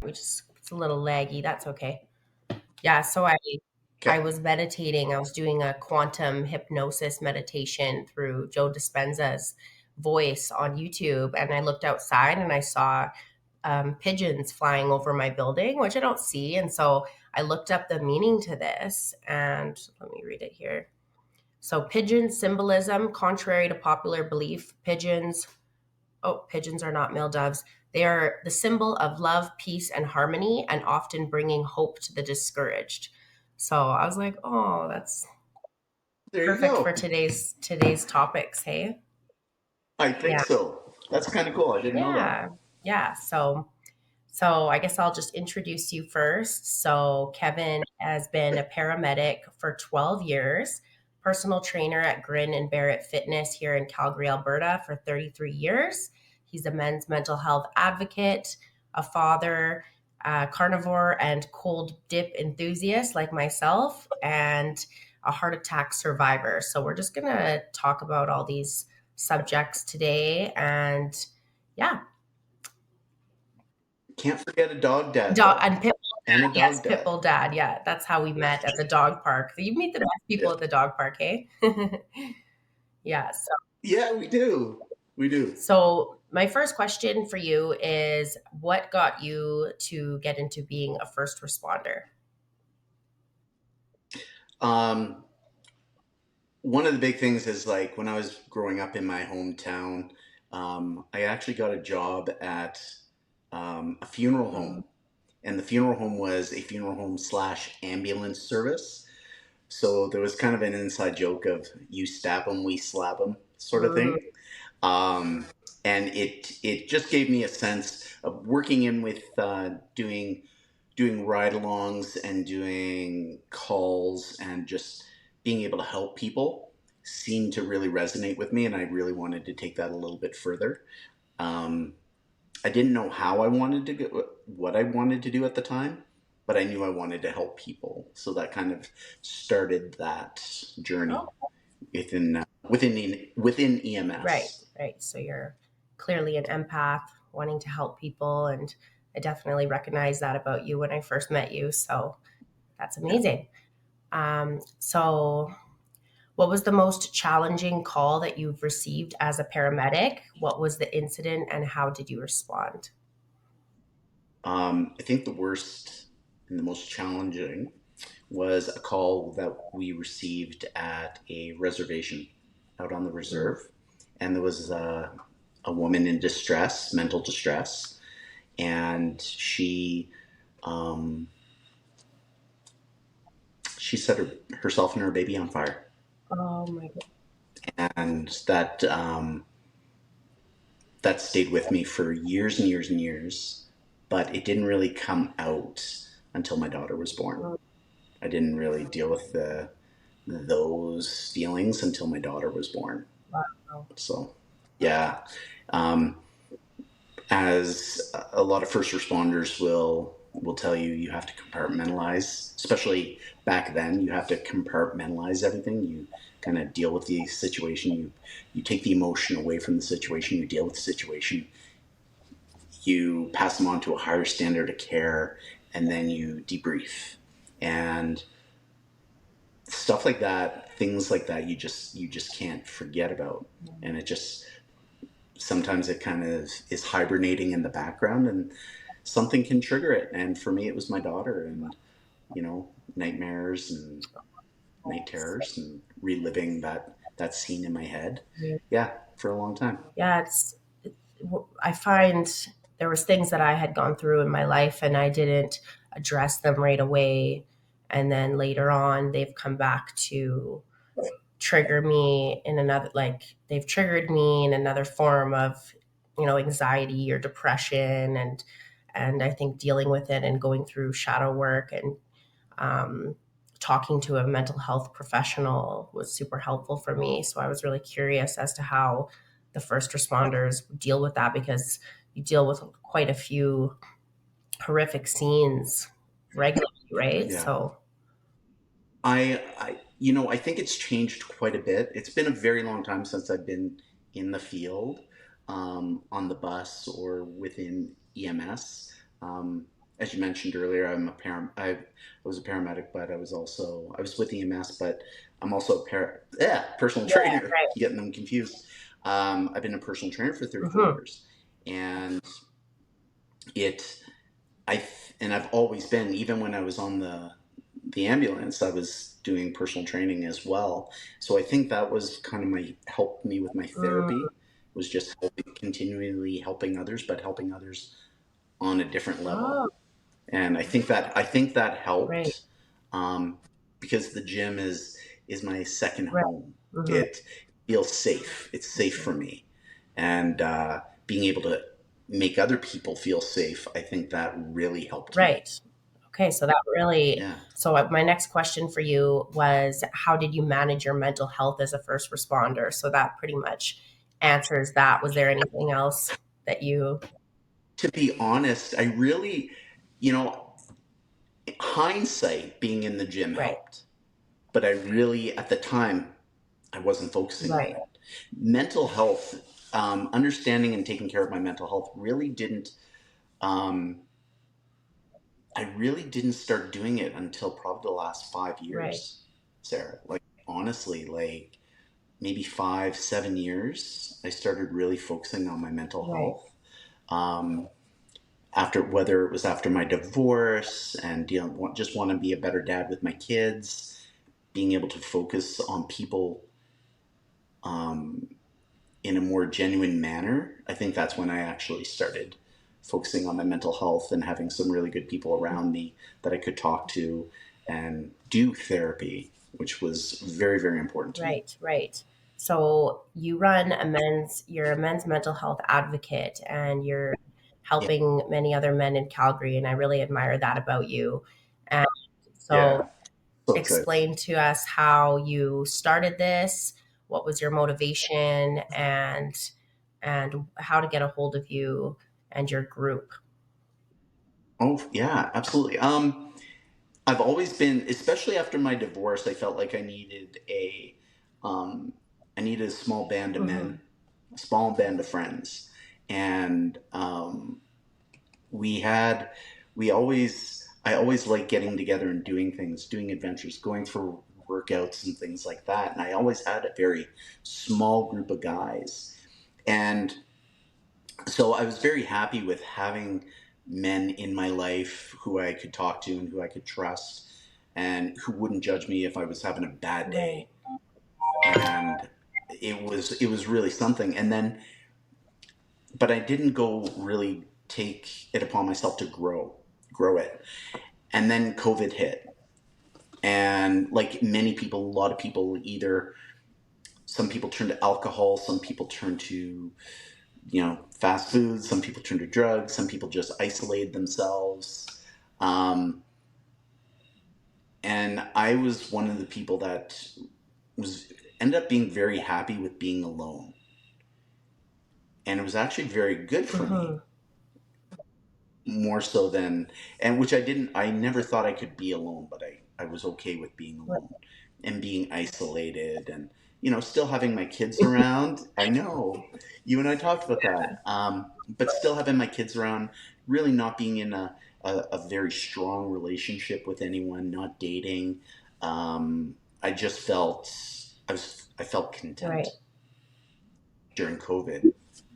it's a little laggy. That's okay. Yeah, so I Okay. was meditating. I was doing a quantum hypnosis meditation through Joe Dispenza's voice on YouTube, and I looked outside and I saw pigeons flying over my building, which I don't see. And so I looked up the meaning to this, and let me read it here. So, pigeon symbolism, contrary to popular belief, pigeons are not male doves. They are the symbol of love, peace, and harmony, and often bringing hope to the discouraged. So I was like, oh, that's There you perfect for go. today's topics. Hey, I think yeah, so. That's kind of cool. I didn't know that. yeah, yeah. So I guess I'll just introduce you first. So Kevin has been a paramedic for 12 years, personal trainer at Grin and Barrett Fitness here in Calgary, Alberta for 33 years. He's a men's mental health advocate, a father, carnivore and cold dip enthusiast like myself, and a heart attack survivor. So we're just going to talk about all these subjects today. And yeah, Can't forget a dog dad, dog though. and pit And a Yes, dog dad. Pitbull Dad. Yeah, that's how we met at the dog park. You meet the best Yeah. people at the dog park, hey? Yeah. Yeah, we do. We do. So my first question for you is, what got you to get into being a first responder? Um, One of the big things is like when I was growing up in my hometown, I actually got a job at a funeral Mm, home. And the funeral home was a funeral home slash ambulance service. So there was kind of an inside joke of you stab them, we slap them sort of mm, thing. Um, and it just gave me a sense of working in with doing ride-alongs and doing calls and just being able to help people seemed to really resonate with me, and I really wanted to take that a little bit further. Um, I didn't know how I wanted to go, what I wanted to do at the time, but I knew I wanted to help people. So that kind of started that oh, journey within right, EMS. right. So you're clearly an empath, wanting to help people, and I definitely recognize that about you when I first met you. So that's Yeah. amazing. So what was the most challenging call that you've received as a paramedic? What was the incident and how did you respond? I think the worst and the most challenging was a call that we received at a reservation out on the Mm, reserve, and there was a woman in distress, mental distress, and um, she set herself and her baby on fire, oh my God. and that stayed with me for years and years and years, but it didn't really come out until my daughter was born. I didn't really deal with those feelings until my daughter was born. Wow. So, yeah, um, as a lot of first responders will tell you, you have to compartmentalize. Especially back then, you have to compartmentalize everything. You kind of deal with the situation. You take the emotion away from the situation. You deal with the situation. You pass them on to a higher standard of care, and then you debrief. And stuff like that, things like that, you just can't forget about. And it just sometimes it kind of is hibernating in the background, and something can trigger it. And for me, it was my daughter, and nightmares and night terrors, and reliving that scene in my head. Yeah, for a long time. Yeah, I find there was things that I had gone through in my life and I didn't address them right away. And then later on, they've come back to trigger me in another, like they've triggered me in another form of, anxiety or depression. And I think dealing with it and going through shadow work and um, talking to a mental health professional was super helpful for me. So I was really curious as to how the first responders deal with that, because you deal with quite a few horrific scenes regularly, right? Yeah. So, I think it's changed quite a bit. It's been a very long time since I've been in the field, on the bus or within EMS. as you mentioned earlier, I was a paramedic, but I was with EMS, but I'm also personal Yeah, trainer, right. getting them confused. I've been a personal trainer for 34 Mm-hmm. years, and it, and I've always been, even when I was on the ambulance, I was doing personal training as well. So I think that was kind of helped me with my Mm. therapy, was just continually helping others, but helping others on a different level. Oh, And I think that right, helped, um, because the gym is my second right. home. Mm-hmm. It feels safe. It's safe for me, and being able to make other people feel safe, I think that really helped me. Right. Okay, so that really, Yeah. so my next question for you was how did you manage your mental health as a first responder? So that pretty much answers that. Was there anything else that you, To be honest, I really, you know, hindsight, being in the gym right, helped, but I really, at the time, I wasn't focusing on right, it. Mental health, understanding and taking care of my mental health really didn't. Um, I really didn't start doing it until probably the last five right, years, Sarah. Like, honestly, like maybe 5, 7 years, I started really focusing on my mental right, health. Um, After, whether it was after my divorce and just want to be a better dad with my kids, being able to focus on people, um, in a more genuine manner, I think that's when I actually started focusing on my mental health and having some really good people around me that I could talk to and do therapy, which was very, very important to me. right, right. So you run you're a men's mental health advocate and you're Yeah. helping many other men in Calgary. And I really admire that about you. And Yeah. so So excited. explain to us how you started this, what was your motivation, and how to get a hold of you and your group. Oh, yeah, absolutely. I've always been, especially after my divorce, I felt like um, I needed a small band of Mm-hmm. men, a small band of friends, and we had, I always liked getting together and doing things, doing adventures, going for workouts and things like that. And I always had a very small group of guys, and so I was very happy with having men in my life who I could talk to and who I could trust and who wouldn't judge me if I was having a bad Right, day. And it was really something. And then, but I didn't go really take it upon myself to grow it. And then COVID hit. And like many people, a lot of people, either some people turn to alcohol, some people turn to, fast food. Some people turn to drugs. Some people just isolate themselves. Um, and I was one of the people that was ended up being very happy with being alone, and it was actually very good for me, mm-hmm. more so than, and which I didn't. I never thought I could be alone, but I was okay with being Right. alone and being isolated, and still having my kids around. I know you and I talked about that, but still having my kids around, really not being in a very strong relationship with anyone, not dating. I just felt I felt Right. content during COVID.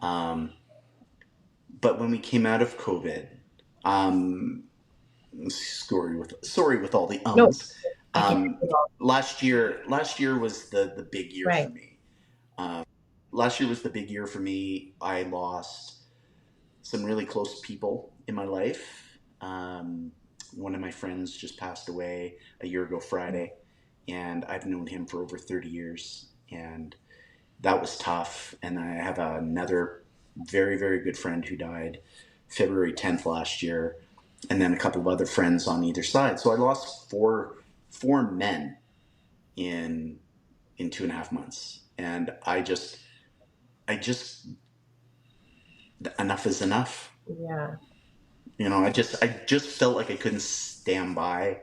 Um, but when we came out of COVID, um, sorry with all the No, ums. I get it all. Last year was the big year for Right. me. Last year was the big year for me. I lost some really close people in my life. One of my friends just passed away a year ago Friday, and I've known him for over 30 years, and that was tough. And I have another very, very good friend who died February 10th last year, and then a couple of other friends on either side. So I lost four men in 2.5 months, and I just enough is enough. Yeah. I just felt like I couldn't stand by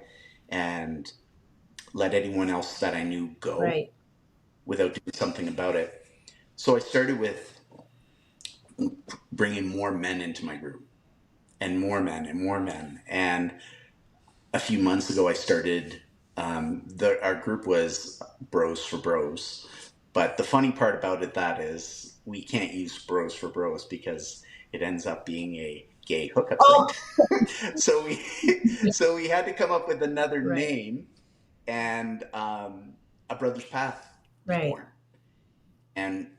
and let anyone else that I knew go Right. without doing something about it. So I started with bringing more men into my group, and more men and more men. And a few months ago, I started. Our group was Bros for Bros, but the funny part about it that is we can't use Bros for Bros because it ends up being a gay hookup site. Oh, so we so we had to come up with another right, name, and A Brother's Path was right, born. And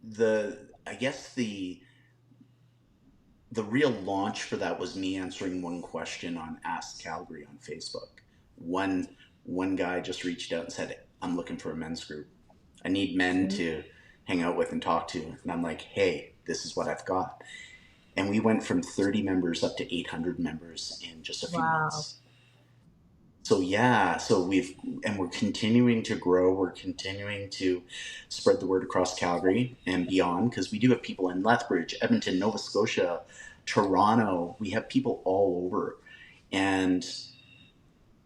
the I guess the real launch for that was me answering one question on Ask Calgary on Facebook. One guy just reached out and said, "I'm looking for a men's group. I need men okay. to hang out with and talk to." And I'm like, "Hey, this is what I've got." And we went from 30 members up to 800 members in just a few Wow, months. So yeah, we're continuing to grow. We're continuing to spread the word across Calgary and beyond, because we do have people in Lethbridge, Edmonton, Nova Scotia, Toronto. We have people all over, and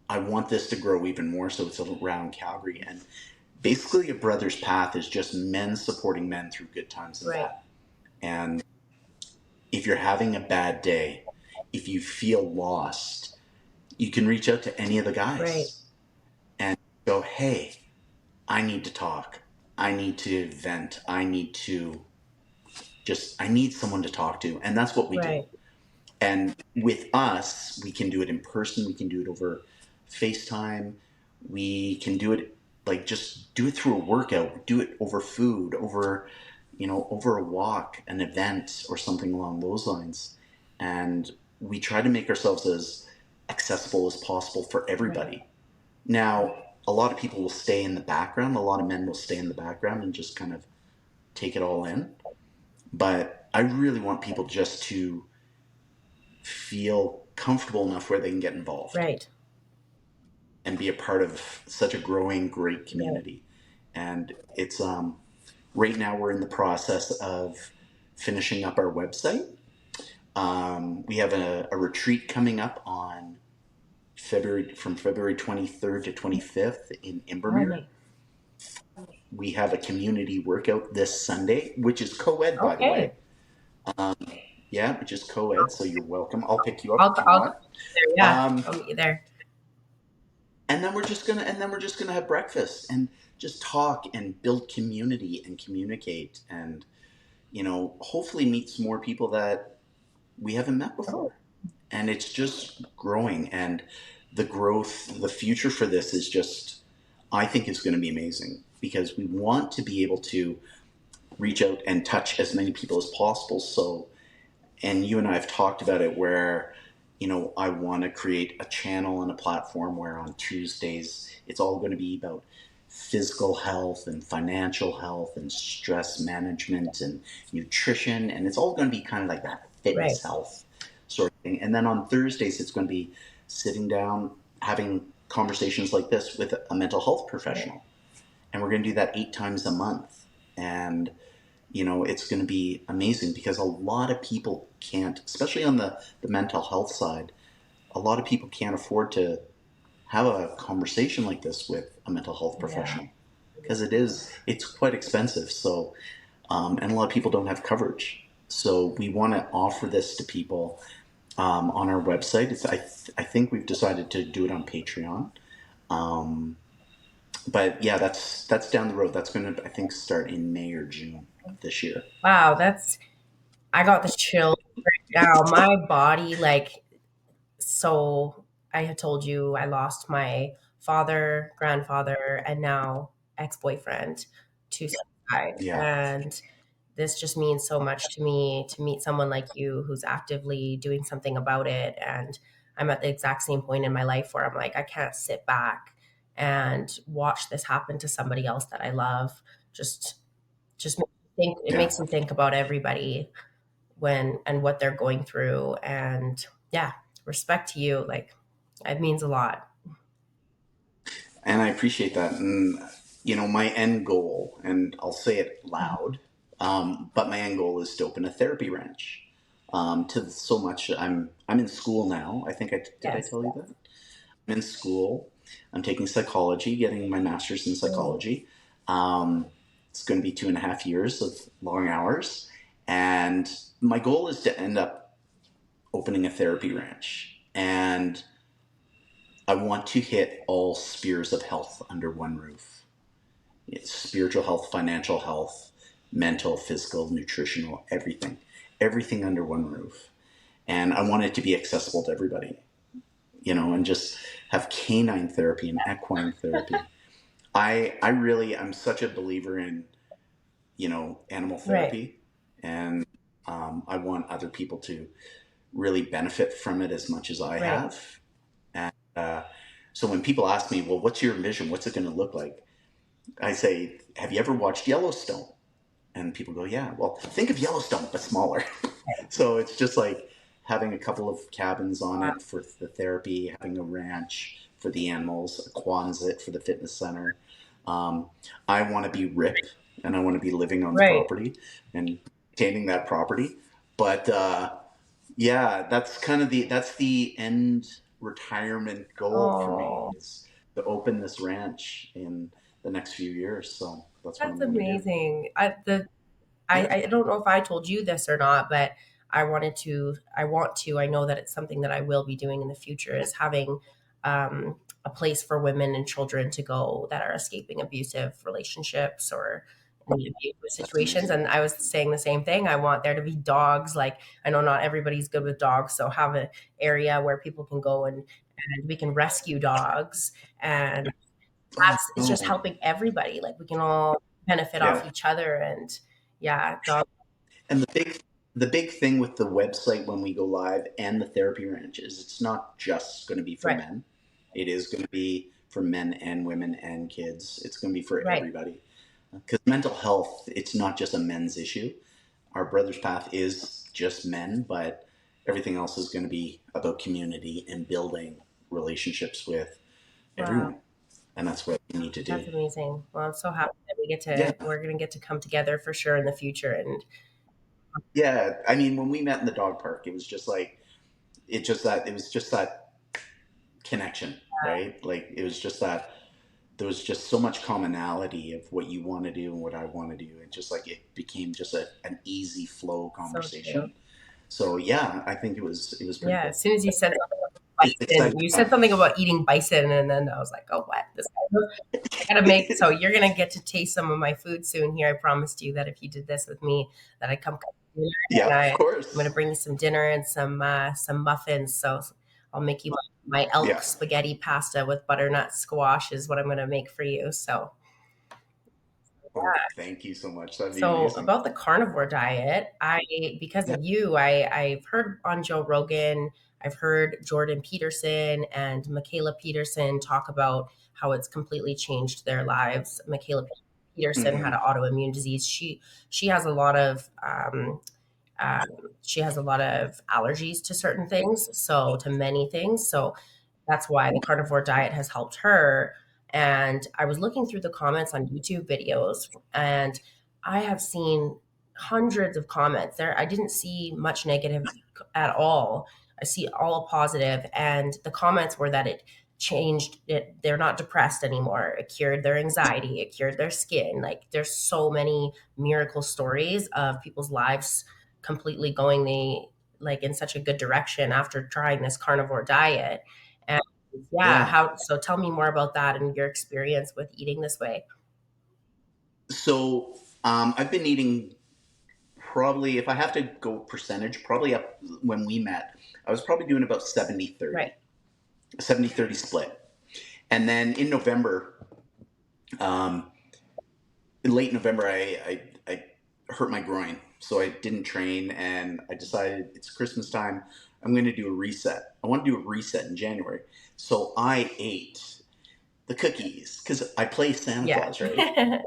I want this to grow even more, so it's around Calgary. And basically, a brother's path is just men supporting men through good times and right, bad. And if you're having a bad day, if you feel lost, you can reach out to any of the right, guys and go, "Hey, I need to talk. I need to vent. I need someone to talk to." And that's what we do. right, And with us, we can do it in person. We can do it over FaceTime. We can do it like just do it through a workout, do it over food, over a walk, an event, or something along those lines. And we try to make ourselves as accessible as possible for right, everybody. Now, a lot of people will stay in the background. A lot of men will stay in the background and just kind of take it all in. But I really want people just to feel comfortable enough where they can get involved right, and be a part of such a growing, great right. community. And it's right now we're in the process of finishing up our website. We have a retreat coming up on February 23rd to 25th in Oh, Invermere. nice. We have a community workout this Sunday, which is co-ed, by the way. Okay. Yeah, which is co-ed, so you're welcome. I'll pick you up I'll if you I'll go want. there. Yeah, Um, I'll meet you there. and then we're just gonna have breakfast and just talk and build community and communicate, and hopefully meet some more people that we haven't met Oh, before. And it's just growing, and the future for this is just, I think it's going to be amazing, because we want to be able to reach out and touch as many people as possible. So, and you and I have talked about it, where I want to create a channel and a platform where on Tuesdays it's all going to be about physical health and financial health and stress management and nutrition, and it's all going to be kind of like that right. fitness health sort of thing. And then on Thursdays it's going to be sitting down having conversations like this with a mental health Right. professional, and we're going to do that 8 times a month. And it's going to be amazing, because a lot of people can't, especially on the mental health side, a lot of people can't afford to have a conversation like this with a mental health Yeah. professional, because it's quite expensive. So, and a lot of people don't have coverage. So we want to offer this to people on our website. I think we've decided to do it on Patreon. Um, but yeah, that's down the road. That's going to, I think, start in May or June of this year. Wow, that's I got the chills right now. My body, like, so I had told you I lost my father, grandfather, and now ex-boyfriend to suicide. Yeah. And this just means so much to me to meet someone like you who's actively doing something about it. And I'm at the exact same point in my life where I'm like, I can't sit back and watch this happen to somebody else that I love. Just just makes me think it Yeah. makes me think about everybody when and what they're going through. And yeah, respect to you. Like, it means a lot. And I appreciate that. And, my end goal, and I'll say it loud, but my end goal is to open a therapy ranch. To so much, I'm in school now. I think did I Yes. tell you that? I'm in school. I'm taking psychology, getting my master's in Great. psychology. Um, it's going to be 2.5 years of long hours. And my goal is to end up opening a therapy ranch, and I want to hit all spheres of health under one roof. It's spiritual health, financial health, mental, physical, nutritional, everything under one roof. And I want it to be accessible to everybody, and just have canine therapy and equine therapy. I'm such a believer in, animal Right. therapy, and I want other people to really benefit from it as much as I Right. have. And so when people ask me, well, what's your vision? What's it going to look like? I say, have you ever watched Yellowstone? And people go, yeah. Well, think of Yellowstone, but smaller. So it's just like having a couple of cabins on Wow. it for the therapy, having a ranch for the animals, a Quonset for the fitness center. Um, I want to be RIP, and I want to be living on the Right. property and maintaining that property. But yeah, that's the end retirement goal for me, Oh, is to open this ranch in the next few years. So that's what that's I'm going to do. amazing. Yeah, I don't know if I told you this or not, but I know that it's something that I will be doing in the future, is having a place for women and children to go that are escaping abusive relationships or any abusive that's situations. amazing. And I was saying the same thing. I want there to be dogs. Like, I know not everybody's good with dogs, so have an area where people can go and we can rescue dogs. And Oh it's just no. helping everybody. Like, we can all benefit off Yeah. each other. And yeah, dog. And the big thing with the website when we go live and the therapy ranch is it's not just going to be for Right. men. It is going to be for men and women and kids. It's going to be for Right. everybody. Because mental health, it's not just a men's issue. Our brother's path is just men, but everything else is going to be about community and building relationships with Wow. everyone. And that's what we need to do. That's amazing. Well, I'm so happy that Yeah. we're going to get to come together for sure in the future. And Yeah. I mean, when we met in the dog park, it was just like, it was just that connection, right? Like it was just that there was just so much commonality of what you want to do and what I want to do. And just like it became just an easy flow so true. conversation. So yeah, I think it was pretty Yeah. cool. As soon as you said something It's about bison, exciting you said stuff. something about eating bison. And then I was like, oh, what? I got to make, so you're going to get to taste some of my food soon here. I promised you that if you did this with me, that I'd come cook dinner. Yeah, And of I'm going to course. bring you some dinner and some muffins. So I'll make you my elk Yeah. spaghetti pasta with butternut squash is what I'm going to make for you. So Oh, thank you so much. That'd be So amazing. about the carnivore diet, because Yeah. of you, I've heard on Joe Rogan, I've heard Jordan Peterson and Michaela Peterson talk about how it's completely changed their lives. Michaela Peterson had Hmm. an autoimmune disease. She has a lot of um, she has a lot of allergies to certain things, so to many things. So that's why the carnivore diet has helped her. And I was looking through the comments on YouTube videos, and I have seen hundreds of comments there. I didn't see much negative at all. I see all positive, and the comments were that it changed it. They're not depressed anymore. It cured their anxiety. It cured their skin. Like, there's so many miracle stories of people's lives completely going in such a good direction after trying this carnivore diet. And yeah, Yeah. so tell me more about that and your experience with eating this way. So I've been eating, probably, if I have to go percentage, probably up when we met, I was probably doing about 70 Right. 30, 70-30 split. And then in November, um, in late November, I hurt my groin. So I didn't train, and I decided it's Christmas time. I'm going to do a reset. I want to do a reset in January. So I ate the cookies because I play Santa Yeah. Claus, right?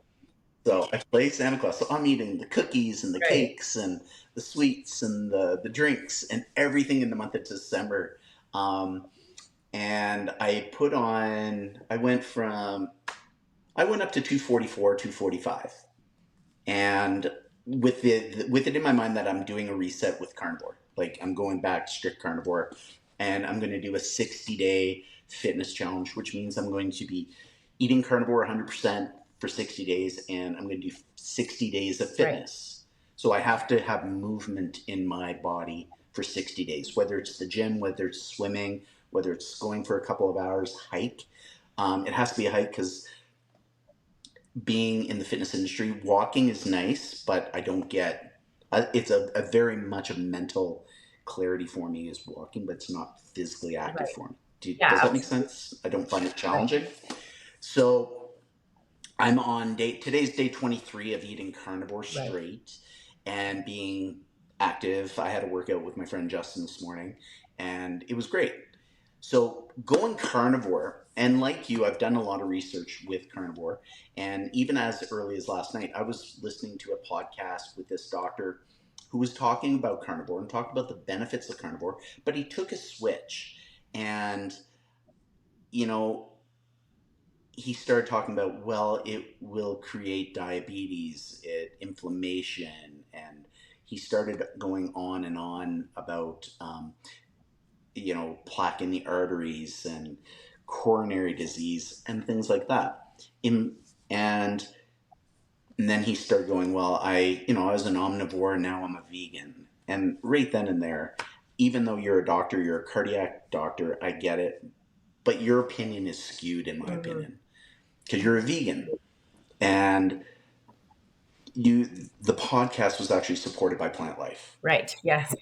So I play Santa Claus. So I'm eating the cookies and the Right. cakes and the sweets and the drinks and everything in the month of December. Um, and I went up to 244, 245. And with it in my mind that I'm doing a reset with carnivore. Like I'm going back to strict carnivore, and I'm going to do a 60-day fitness challenge, which means I'm going to be eating carnivore 100% for 60 days, and I'm going to do 60 days of Right. fitness. So I have to have movement in my body for 60 days, whether it's the gym, whether it's swimming, whether it's going for a couple of hours hike. It has to be a hike because being in the fitness industry, walking is nice, but I don't get it's a very much a mental clarity for me is walking, but it's not physically active Right. for me. Yeah, Does that make absolutely. sense? I don't find it Right. challenging. So I'm on today's day 23 of eating carnivore Right. straight and being active. I had a workout with my friend Justin this morning and it was great. So going carnivore, and like you, I've done a lot of research with carnivore. And even as early as last night, I was listening to a podcast with this doctor who was talking about carnivore and talked about the benefits of carnivore, but he took a switch. And, you know, he started talking about, well, it will create diabetes, inflammation, and he started going on about plaque in the arteries and coronary disease and things like that. And then he started going, well, I was an omnivore and now I'm a vegan. And right then and there, even though you're a doctor, you're a cardiac doctor, I get it. But your opinion is skewed, in my Mm-hmm. opinion, because you're a vegan. And the podcast was actually supported by Plant Life. Right. Yes.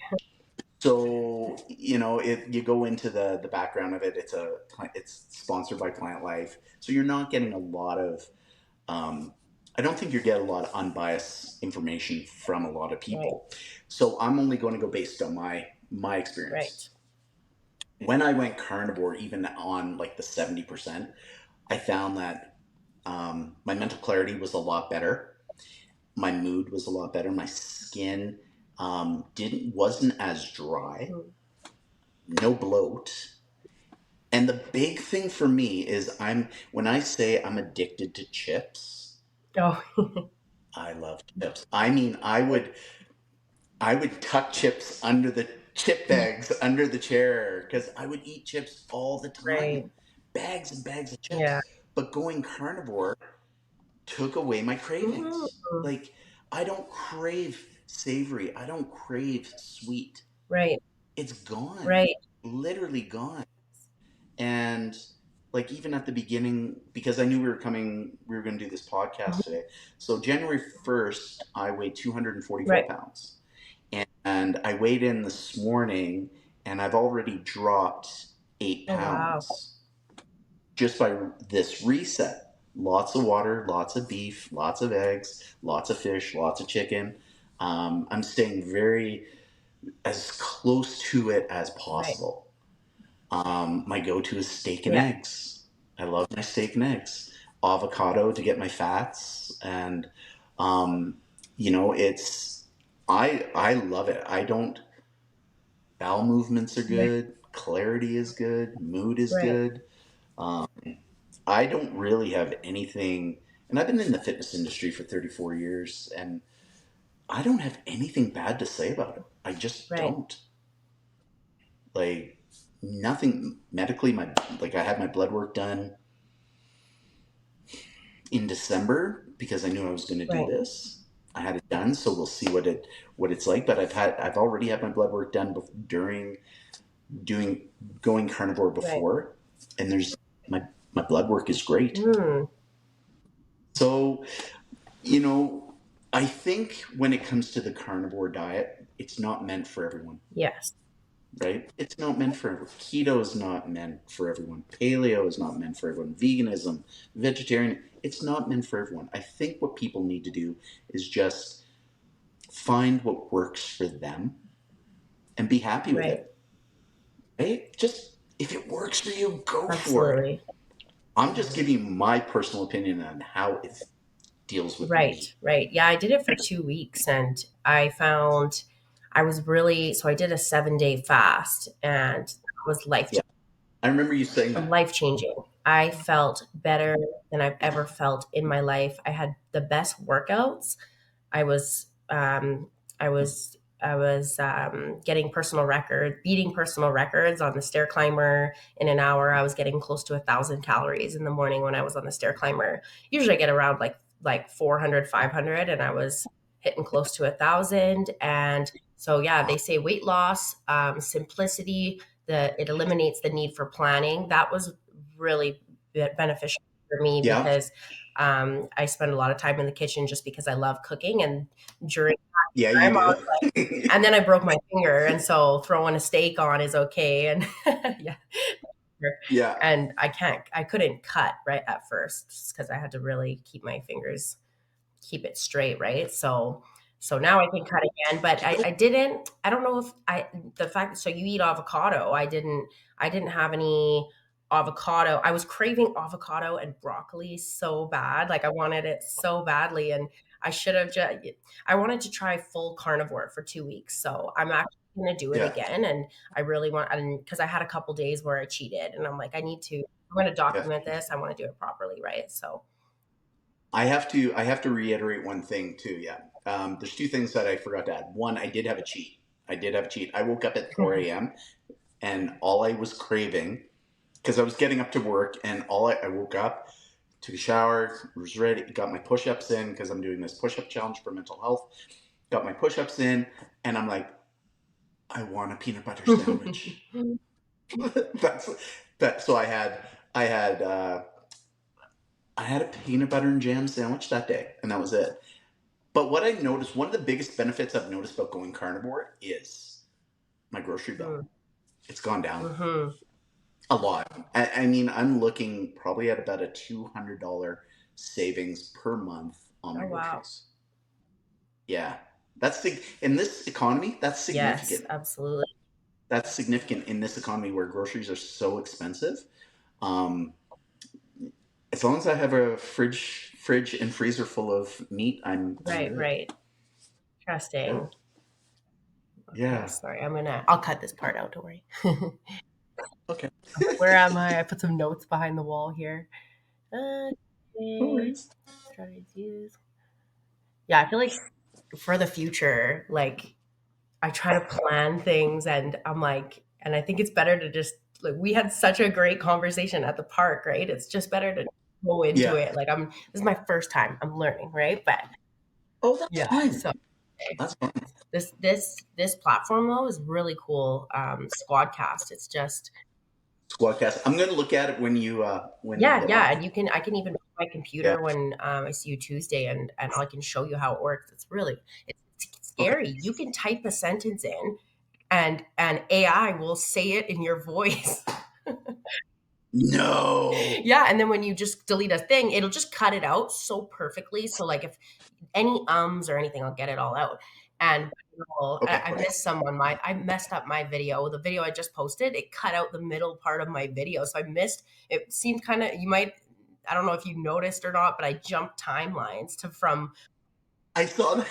So you go into the background of it. It's sponsored by Plant Life, so you're not getting a lot of. I don't think you're getting a lot of unbiased information from a lot of Right. people. So I'm only going to go based on my experience. Right. When I went carnivore, even on like the 70%, I found that my mental clarity was a lot better. My mood was a lot better. My skin didn't wasn't as dry. Mm-hmm. No bloat. And the big thing for me is when I say I'm addicted to chips, Oh, I love chips. I mean, I would tuck chips under the chip bags under the chair because I would eat chips all the right. time, bags and bags of Yeah. chips. But going carnivore took away my cravings. Mm-hmm. Like I don't crave savory. I don't crave sweet. Right. It's gone, Right. literally gone. And like even at the beginning, because I knew we were going to do this podcast Mm-hmm. today. So January 1st, I weighed 244 Right. pounds. And I weighed in this morning and I've already dropped eight Oh, wow. pounds just by this reset. Lots of water, lots of beef, lots of eggs, lots of fish, lots of chicken. I'm staying very as close to it as Right. possible. My go-to is steak and Yeah. eggs. I love my steak and eggs. Avocado to get my fats, and um, it's I love it. I don't. Bowel movements are Yeah. good. Clarity is good. Mood is Right. good. Um, I don't really have anything, and I've been in the fitness industry for 34 years, and I don't have anything bad to say about it. I just Right. don't. Like nothing medically. I had my blood work done in December because I knew I was going to do Right. this. I had it done, so we'll see what it's like. But I've already had my blood work done during doing going carnivore Right. before, and there's my blood work is great. Mm. So you know, I think when it comes to the carnivore diet, it's not meant for everyone. Yes. Right? It's not meant for everyone. Keto is not meant for everyone. Paleo is not meant for everyone. Veganism, vegetarian, it's not meant for everyone. I think what people need to do is just find what works for them and be happy with Right. it. Right? Just if it works for you, go for it. Absolutely. I'm just giving you my personal opinion on how it deals with Right. me. Right. Yeah, I did it for 2 weeks and I found I was really, so I did a 7-day fast and it was Yeah. I remember you saying that. life changing. I felt better than I've ever felt in my life. I had the best workouts. I was I was getting beating personal records on the stair climber in an hour. I was getting close to 1,000 calories in the morning when I was on the stair climber. Usually I get around like 400, 500, and I was hitting close to 1,000. And So yeah, they say weight loss, simplicity, it eliminates the need for planning. That was really beneficial for me Yeah. because I spend a lot of time in the kitchen just because I love cooking. And during Yeah, you time, I do. was like, and then I broke my finger, and so throwing a steak on is okay. And yeah, Yeah. and I couldn't cut right at first because I had to really keep my fingers, keep it straight, right? So now I can cut again, but I don't know if the fact, so you eat avocado. I didn't have any avocado. I was craving avocado and broccoli so bad. Like I wanted it so badly. And I should have just, I wanted to try full carnivore for 2 weeks. So I'm actually going to do it Yeah. again. And I really want, and because I had a couple days where I cheated and I'm like, I'm going to Yeah. document this. I want to do it properly. Right. So, I have to reiterate one thing too. Yeah. There's two things that I forgot to add. One, I did have a cheat. I woke up at 4 a.m. and all I was craving, because I was getting up to work, and I woke up, took a shower, was ready, got my push-ups in because I'm doing this push-up challenge for mental health. Got my push-ups in, and I'm like, I want a peanut butter sandwich. That's that. So I had I had a peanut butter and jam sandwich that day, and that was it. But what I noticed, one of the biggest benefits I've noticed about going carnivore is my grocery bill. It's gone down mm-hmm. a lot. I mean, I'm looking probably at about a $200 savings per month on my Oh, wow. groceries. Yeah, in this economy. That's Yes, significant. absolutely. That's significant in this economy where groceries are so expensive. Um, as long as I have a fridge and freezer full of meat, I'm Right, good. right. Yeah. Interesting. Okay, Yeah. sorry. I'll cut this part out, don't worry. Okay. Where am I? I put some notes behind the wall here. No Okay. worries. Strategies used. Yeah, I feel like for the future, like I try to plan things and I'm like, and I think it's better to just, like, we had such a great conversation at the park, right? It's just better to go into Yeah. it. Like this is my first time. I'm learning, right? But Oh, that's yeah, fine. so That's fine. this platform though is really cool. Squadcast. It's just Squadcast. I'm going to look at it when we yeah, get yeah, off. and I can even put my Yeah. computer when I see you Tuesday, and I can show you how it works. It's Okay. scary. You can type a sentence in, and AI will say it in your voice. No. Yeah, and then when you just delete a thing, it'll just cut it out so perfectly. So like if any ums or anything, I'll get it all out. And Okay. I missed someone. I messed up my video. The video I just posted, it cut out the middle part of my video, so I missed. It seemed kind of, you might. I don't know if you noticed or not, but I jumped timelines to from. I saw that.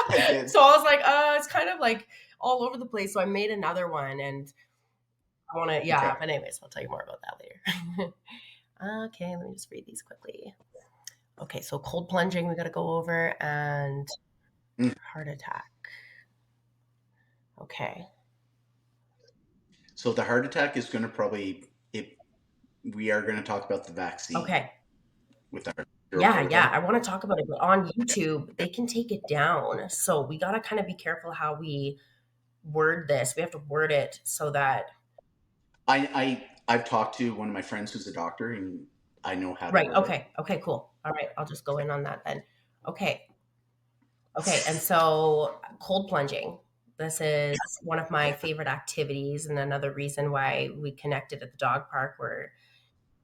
I did. So I was like, it's kind of like all over the place. So I made another one, and I want to. Yeah, Okay. but anyways, I'll tell you more about that later. Okay, let me just read these quickly. Okay, so cold plunging we got to go over, and Mm. heart attack. Okay. So the heart attack is going to probably it. We are going to talk about the vaccine Okay. with our Yeah, heart yeah. I attack. want to talk about it, but on Okay. YouTube, they can take it down. So we got to kind of be careful how we word this. We have to word it so that, I've talked to one of my friends who's a doctor, and I know how to right. word it. Okay. Okay, cool. All right. I'll just go in on that then. Okay. Okay. And so cold plunging. This is one of my Yeah. favorite activities, and another reason why we connected at the dog park. We're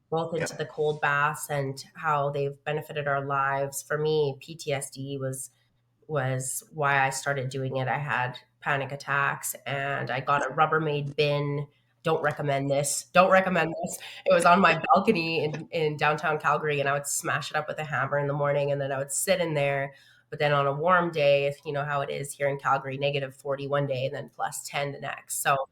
both Yeah. into the cold baths and how they've benefited our lives. For me, PTSD was why I started doing it. I had panic attacks and I got a Rubbermaid bin. Don't recommend this. Don't recommend this. It was on my balcony in downtown Calgary, and I would smash it up with a hammer in the morning, and then I would sit in there. But then on a warm day, you know how it is here in Calgary, -40 one day and then +10 the next. So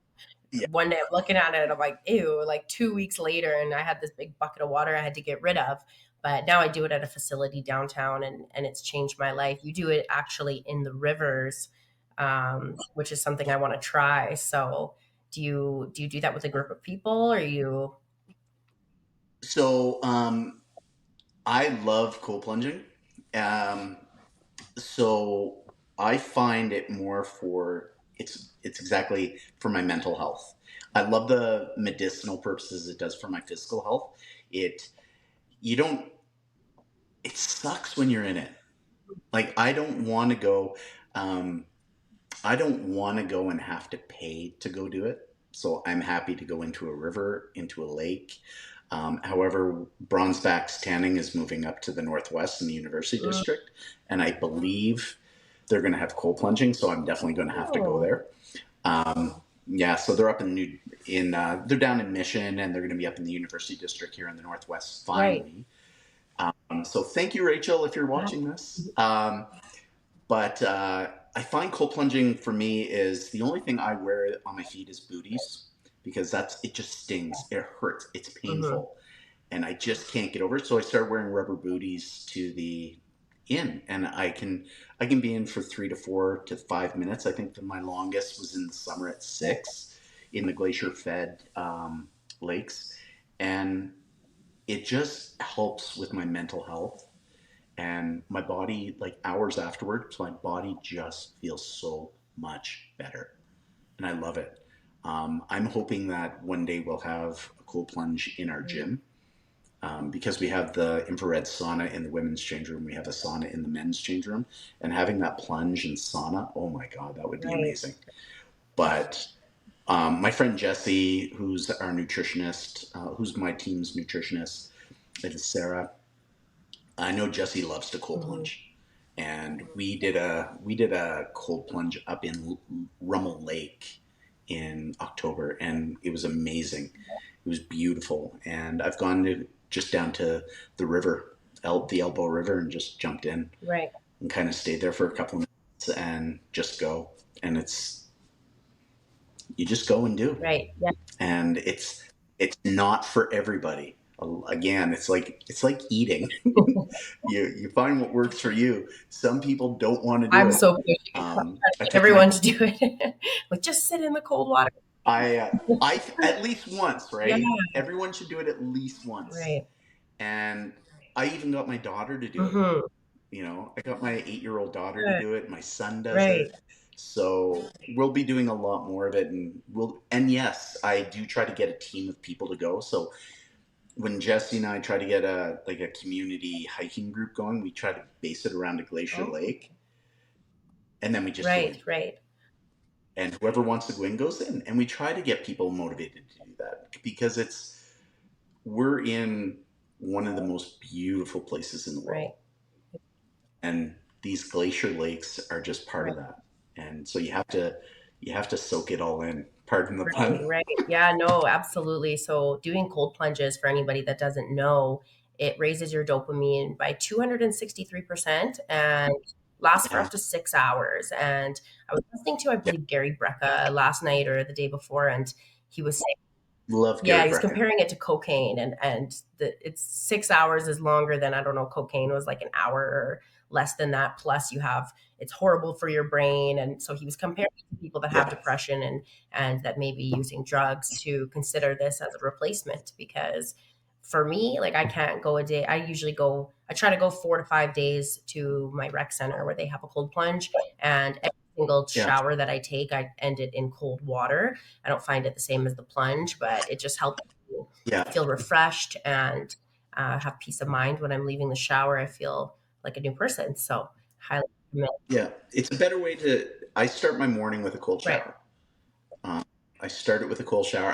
Yeah. one day I'm looking at it and I'm like, ew, like 2 weeks later, and I had this big bucket of water I had to get rid of. But now I do it at a facility downtown, and it's changed my life. You do it actually in the rivers, which is something I want to try. So do you do that with a group of people, or you? So I love cold plunging. Um, so I find it more for it's exactly for my mental health. I love the medicinal purposes it does for my physical health. It you don't it sucks when you're in it. Like I don't want to go. Um, I don't want to go and have to pay to go do it. So I'm happy to go into a river, into a lake. However, bronzeback tanning is moving up to the northwest in the University Mm. District, and I believe they're going to have cold plunging. So I'm definitely going to have to go Oh, there. Yeah, so they're up in they're down in Mission, and they're going to be up in the University District here in the northwest right. finally. So thank you, Rachel, if you're Yeah. watching this. But I find cold plunging for me is the only thing I wear on my feet is booties because it just stings. It hurts. It's Mm-hmm. painful. And I just can't get over it. So I started wearing rubber booties to the inn, and I can be in for 3 to 4 to 5 minutes. I think that my longest was in the summer at 6 in the glacier fed lakes. And it just helps with my mental health and my body, like hours afterwards, my body just feels so much better, and I love it. I'm hoping that one day we'll have a cold plunge in our gym because we have the infrared sauna in the women's change room. We have a sauna in the men's change room, and having that plunge and sauna, oh my god, that would be Right. amazing. But my friend Jesse, who's our nutritionist, who's my team's nutritionist, it is Sarah. I know Jesse loves to cold Mm-hmm. plunge, and we did a cold plunge up in Rummel Lake in October, and it was amazing. It was beautiful, and I've gone to just down to the river, the Elbow River, and just jumped in Right. and kind of stayed there for a couple of minutes and just go. And you just go and do, Right. Yeah. and it's not for everybody. Again, it's like eating. You find what works for you. Some people don't want to do I'm it. so pushy. I'm trying to I get took my everyone to do it. Like, just sit in the cold water. I at least once, Yeah. right? Everyone should do it at least once. Right. And I even got my daughter to do it. Mm-hmm. I got my 8-year-old daughter to Good. do it. My son does Right. it. So we'll be doing a lot more of it, and yes, I do try to get a team of people to go. So when Jesse and I try to get a community hiking group going, we try to base it around a glacier Oh, lake, and then we just go right. in. Right. And whoever wants to go in goes in, and we try to get people motivated to do that because we're in one of the most beautiful places in the world, Right. and these glacier lakes are just part Right. of that. And so you have to soak it all in. Pardon the Right, pun. right. Yeah, no, absolutely. So doing cold plunges, for anybody that doesn't know, it raises your dopamine by 263% and lasts for Yeah, up to 6 hours. And I was listening to, I yeah. believe, Gary Brecka last night or the day before, and he was saying, Love yeah, Gary he's Brecka. comparing it to cocaine, and it's 6 hours is longer than, I don't know, cocaine was like an hour or less than that. Plus, you have, it's horrible for your brain, and so he was comparing it to people that have Yeah, depression and that may be using drugs to consider this as a replacement. Because for me, like I can't go a day. I try to go 4 to 5 days to my rec center where they have a cold plunge, and every single yeah, shower that I take, I end it in cold water. I don't find it the same as the plunge, but it just helps me yeah, feel refreshed and have peace of mind when I'm leaving the shower. I feel like a new person. So, highly recommend. yeah. It's a better way to. I start my morning with a cold Right, shower. Um, I start it with a cold shower.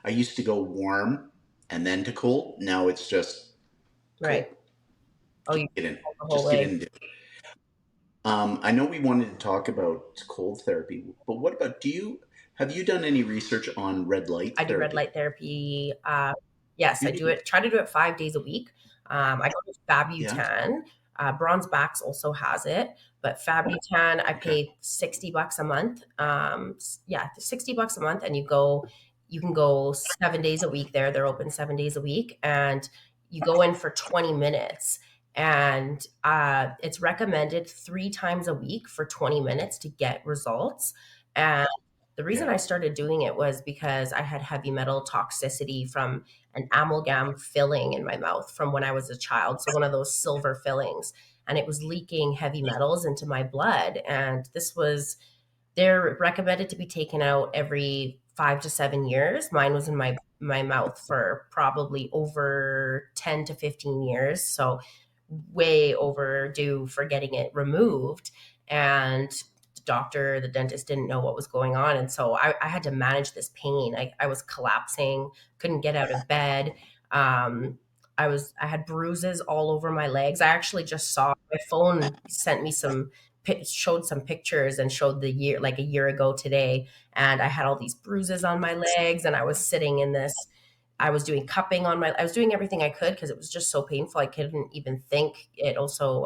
I used to go warm and then to cold. Now it's just right. cold. Oh, Just you get in. the whole Just get in way. and do it. I know we wanted to talk about cold therapy, but what about have you done any research on red light I do red therapy? light therapy. Yes, I You do do? it. Try to do it 5 days a week. I go to Yeah. Fabutan. Bronze Backs also has it, but Fabutan I Okay. pay $60 a month. Yeah, $60 a month, and you go. You can go 7 days a week there. They're open 7 days a week, and you go in for 20 minutes. And it's recommended 3 times a week for 20 minutes to get results. And the reason Yeah. I started doing it was because I had heavy metal toxicity from an amalgam filling in my mouth from when I was a child. So one of those silver fillings, and it was leaking heavy metals into my blood. And this was They're recommended to be taken out every 5 to 7 years. Mine was in my mouth for probably over 10 to 15 years. So way overdue for getting it removed. And the dentist didn't know what was going on. And so I had to manage this pain. I was collapsing, couldn't get out of bed. Um, I had bruises all over my legs. I actually just saw my phone sent me showed some pictures and showed the year, like a year ago today. And I had all these bruises on my legs, and I was sitting in this, I was doing cupping on my, I was doing everything I could because it was just so painful. I couldn't even think. It also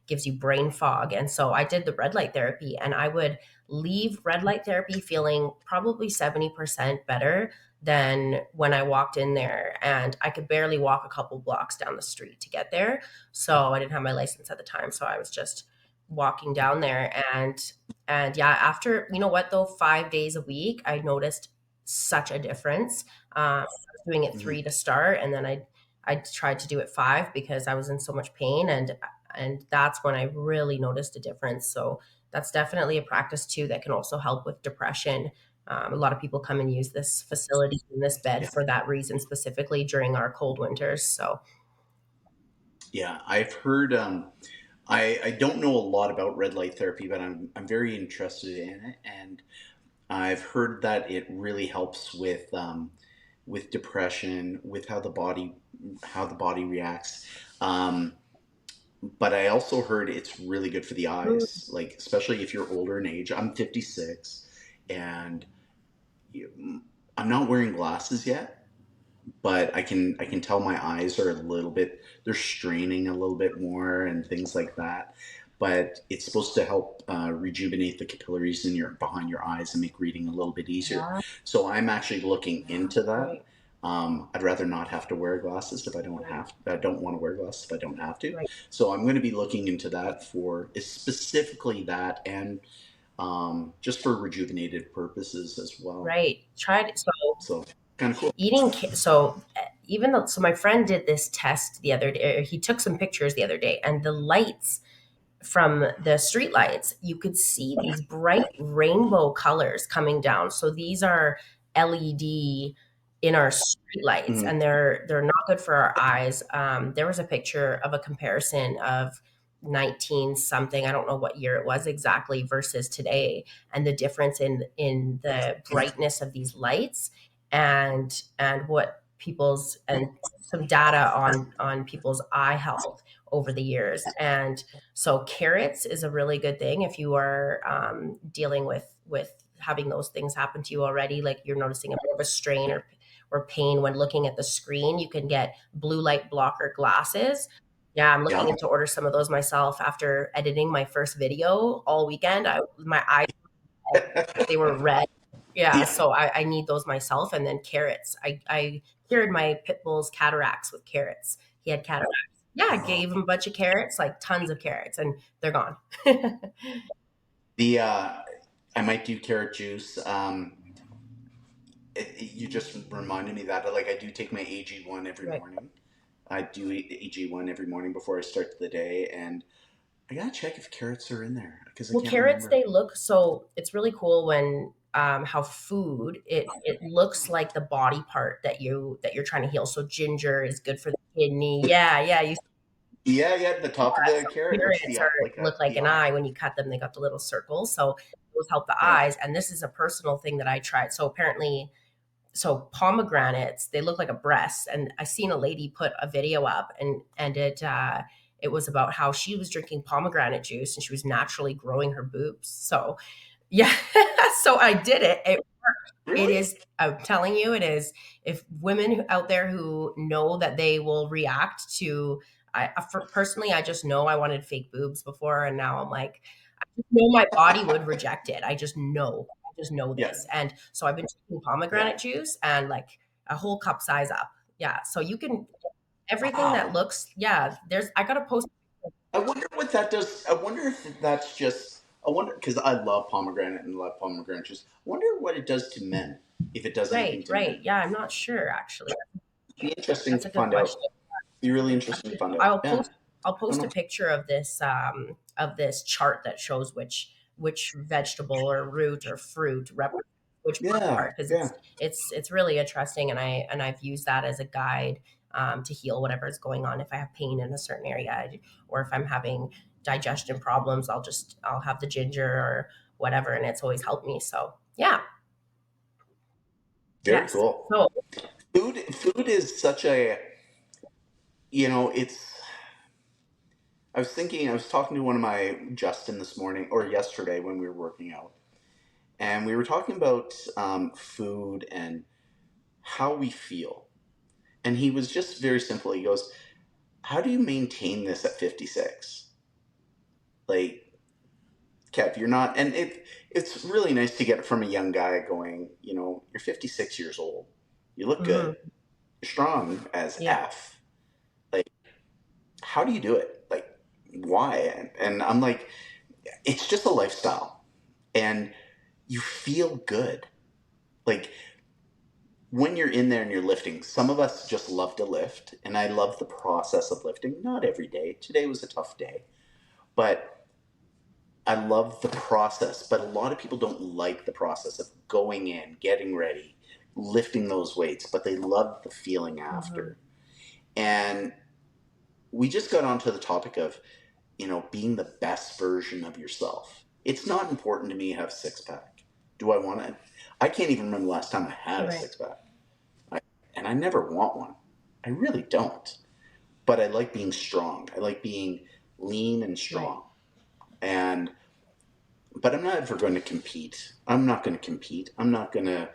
gives you brain fog. And so I did the red light therapy, and I would leave red light therapy feeling probably 70% better than when I walked in there. And I could barely walk a couple blocks down the street to get there. So I didn't have my license at the time. So I was just walking down there, and yeah, after, you know what though, 5 days a week, I noticed such a difference. I was doing it Mhm. 3 to start, and then I tried to do it 5 because I was in so much pain, and that's when I really noticed a difference. So that's definitely a practice too that can also help with depression. A lot of people come and use this facility in this bed Yeah. for that reason, specifically during our cold winters. So Yeah. I've heard, I don't know a lot about red light therapy, but I'm very interested in it. And I've heard that it really helps with depression, with how the body reacts. Um, but I also heard it's really good for the mm, eyes, like especially if you're older in age. I'm 56, and I'm not wearing glasses yet, but I can tell my eyes are a little bit, they're straining a little bit more and things like that. But it's supposed to help rejuvenate the capillaries in your behind your eyes and make reading a little bit easier. yeah, So I'm actually looking into that. right, I'd rather not have to wear glasses if right, I don't want to wear glasses if I don't have to. right. So I'm going to be looking into that for specifically that, and just for rejuvenated purposes as well. Right. Tried so So kind of cool. even though, so my friend did this test the other day. He took some pictures the other day, and the lights from the street lights, you could see these bright rainbow colors coming down. So these are LED in our street lights, Mhm. and they're not good for our eyes. There was a picture of a comparison of 19 something, I don't know what year it was exactly, versus today, and the difference in the brightness of these lights, and what people's, and some data on people's eye health over the years. And so carrots is a really good thing if you are dealing with having those things happen to you already, like you're noticing a bit of a strain or pain when looking at the screen. You can get blue light blocker glasses. Yeah, I'm looking Yeah. into order some of those myself after editing my first video all weekend. My eyes, they were red. Yeah, Yeah. so I need those myself. And then carrots. I cured my pit bull's cataracts with carrots. He had cataracts. Yeah, I Oh. gave him a bunch of carrots, like tons of carrots, and they're gone. The I might do carrot juice. You just reminded me that like I do take my AG1 every Right. morning. I do eat AG1 every morning before I start the day, and I gotta check if carrots are in there because I Well, can't carrots, remember. they look so, it's really cool when how food, it looks like the body part that you're trying to heal. So ginger is good for the kidney. Yeah, yeah. You Yeah, yeah, the top of the carrot looks carrots are look like the an eye. eye when you cut them. They got the little circles, so those help the Yeah, eyes. And this is a personal thing that I tried. So apparently, so pomegranates, they look like a breast. And I seen a lady put a video up, and it was about how she was drinking pomegranate juice and she was naturally growing her boobs. So yeah, so I did it. It really? is, I'm telling you, it is. If women out there who know that they will react to, personally, I just know I wanted fake boobs before, and now I'm like, I just know my body would reject it. I just know Yeah, this. And so I've been taking yeah. pomegranate juice and like a whole cup size up. Yeah. So you can, everything that Wow. looks, yeah, I got to post. I wonder what that does. I wonder if that's just. I wonder because I love pomegranate and love pomegranate juice. I wonder what it does to men. If it does anything Right, to right. men. Yeah, I'm not sure actually. Be interesting That's to a good find question. out. Be really interesting to find out. I'll Yeah. post I'll I don't post a know. picture of this chart that shows which which vegetable or root or fruit represents which body Yeah, part, because yeah. it's really interesting, and I've used that as a guide to heal whatever is going on. If I have pain in a certain area, or if I'm having digestion problems, I'll have the ginger or whatever, and it's always helped me. So yeah, Very yes. cool. So Food is such a, it's, I was talking to one of my Justin this morning or yesterday when we were working out, and we were talking about food and how we feel. And he was just very simple. He goes, how do you maintain this at 56? Like, Kev, you're not, and it's really nice to get it from a young guy going, you're 56 years old. You look mhm, good. You're strong as yeah, F. Like, how do you do it? Like, why? And I'm like, it's just a lifestyle. And you feel good. Like, when you're in there and you're lifting, some of us just love to lift. And I love the process of lifting. Not every day. Today was a tough day. But I love the process, but a lot of people don't like the process of going in, getting ready, lifting those weights, but they love the feeling mhm, after. And we just got onto the topic of, being the best version of yourself. It's not important to me to have a six pack. Do I want it? I can't even remember the last time I had a right, six pack. And I never want one. I really don't. But I like being strong. I like being lean and right, strong. And but I'm not ever going to compete. I'm not going to compete. I'm not going to,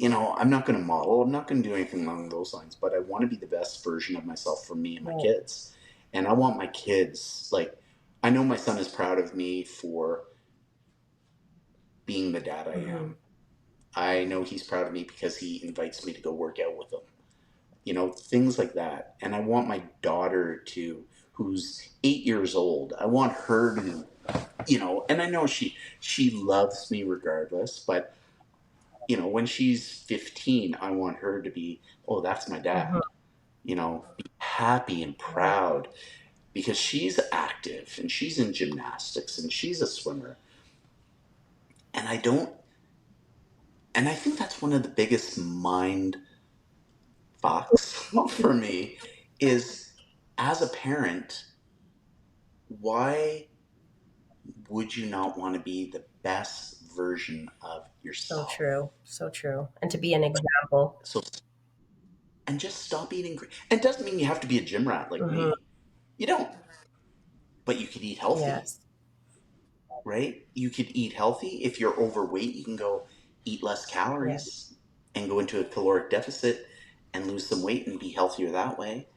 I'm not going to model. I'm not going to do anything along those lines. But I want to be the best version of myself for me and my right, kids. And I want my kids, like, I know my son is proud of me for being the dad I mhm, am. I know he's proud of me because he invites me to go work out with him. Things like that. And I want my daughter to, who's 8 years old, I want her to, and I know she loves me regardless, but when she's 15, I want her to be, oh, that's my mhm, dad. Be happy and right, proud because she's active and she's in gymnastics and she's a swimmer. And I don't, and I think that's one of the biggest mind fucks for me is, as a parent, why would you not want to be the best version of so yourself? true, so true, and to be an example. So, and just stop eating. And it doesn't mean you have to be a gym rat like Mhm, me. You don't. But you could eat healthy, yes, right? You could eat healthy. If you're overweight, you can go eat less yeah, calories and go into a caloric deficit and lose some weight and be healthier that way.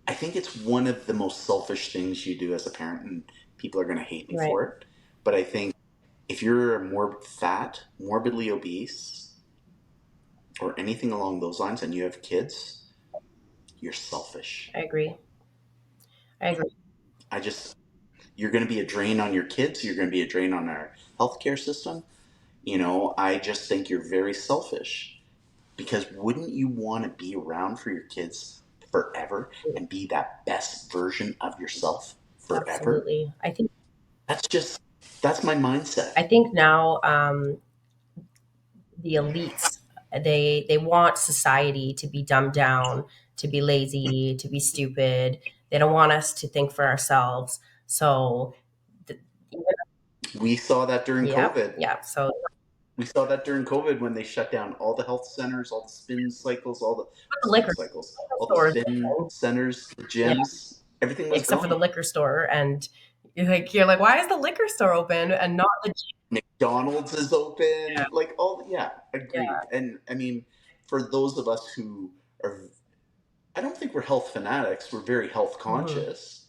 I think it's one of the most selfish things you do as a parent, and people are going to hate me right, for it. But I think if you're fat, morbidly obese, or anything along those lines, and you have kids, you're selfish. I agree, I agree, I just, you're going to be a drain on your kids. You're going to be a drain on our healthcare system. I just think you're very selfish because wouldn't you want to be around for your kids forever and be that best version of yourself forever? absolutely. That's just, that's my mindset. I think now the elites, they want society to be dumbed down, to be lazy, to be stupid. They don't want us to think for ourselves. So, th- We saw that during yeah, COVID. yeah. So We saw that during COVID when they shut down all the health centers, all the spin cycles, all the the spin liquor cycles, all the stores, spin centers, the yeah, gyms, everything was except for the gone. liquor store, and you're like, why is the liquor store open and not the gym? McDonald's is open, like all, yeah, Yeah, agreed. And I mean, for those of us who are, I don't think we're health fanatics, we're very health hmm, conscious,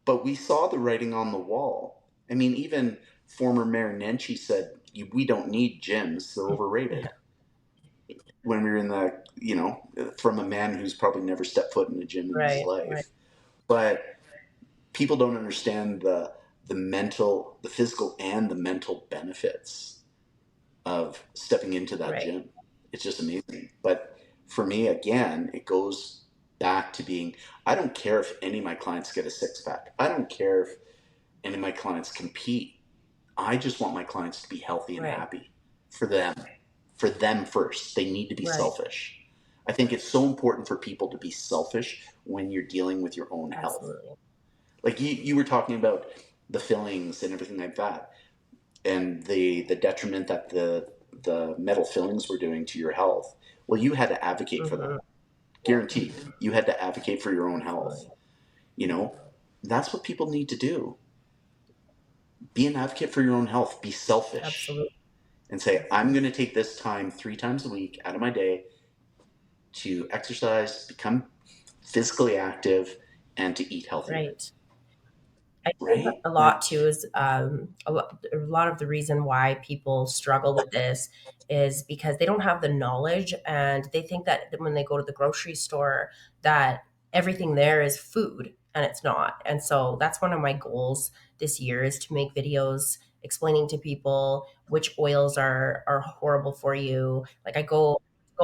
but we saw the writing on the wall. I mean, even former Mayor Nenshi said, we don't need gyms, they're overrated. When we were in the, from a man who's probably never stepped foot in a gym in his right, right, life. But people don't understand the physical and the mental benefits of stepping into that right. gym. It's just amazing. But for me, again, it goes. back to being, I don't care if any of my clients get a six pack. I don't care if any of my clients compete. I just want my clients to be healthy and Right. happy for them first. They need to be Right. selfish. I think it's so important for people to be selfish when you're dealing with your own health. Absolutely. Like you were talking about the fillings and everything like that, and the detriment that the metal fillings were doing to your health. Well, you had to advocate for Mm-hmm. that. Guaranteed. You had to advocate for your own health. Absolutely. You know, that's what people need to do. Be an advocate for your own health. Be selfish Absolutely. and say, I'm going to take this time 3 times a week out of my day to exercise, become physically active, and to eat healthier. Right. I think Right? a lot Like, too is a lot of the reason why people struggle with this is because they don't have the knowledge and they think that when they go to the grocery store that everything there is food and it's not. And so that's one of my goals this year is to make videos explaining to people which oils are horrible for you. Like I go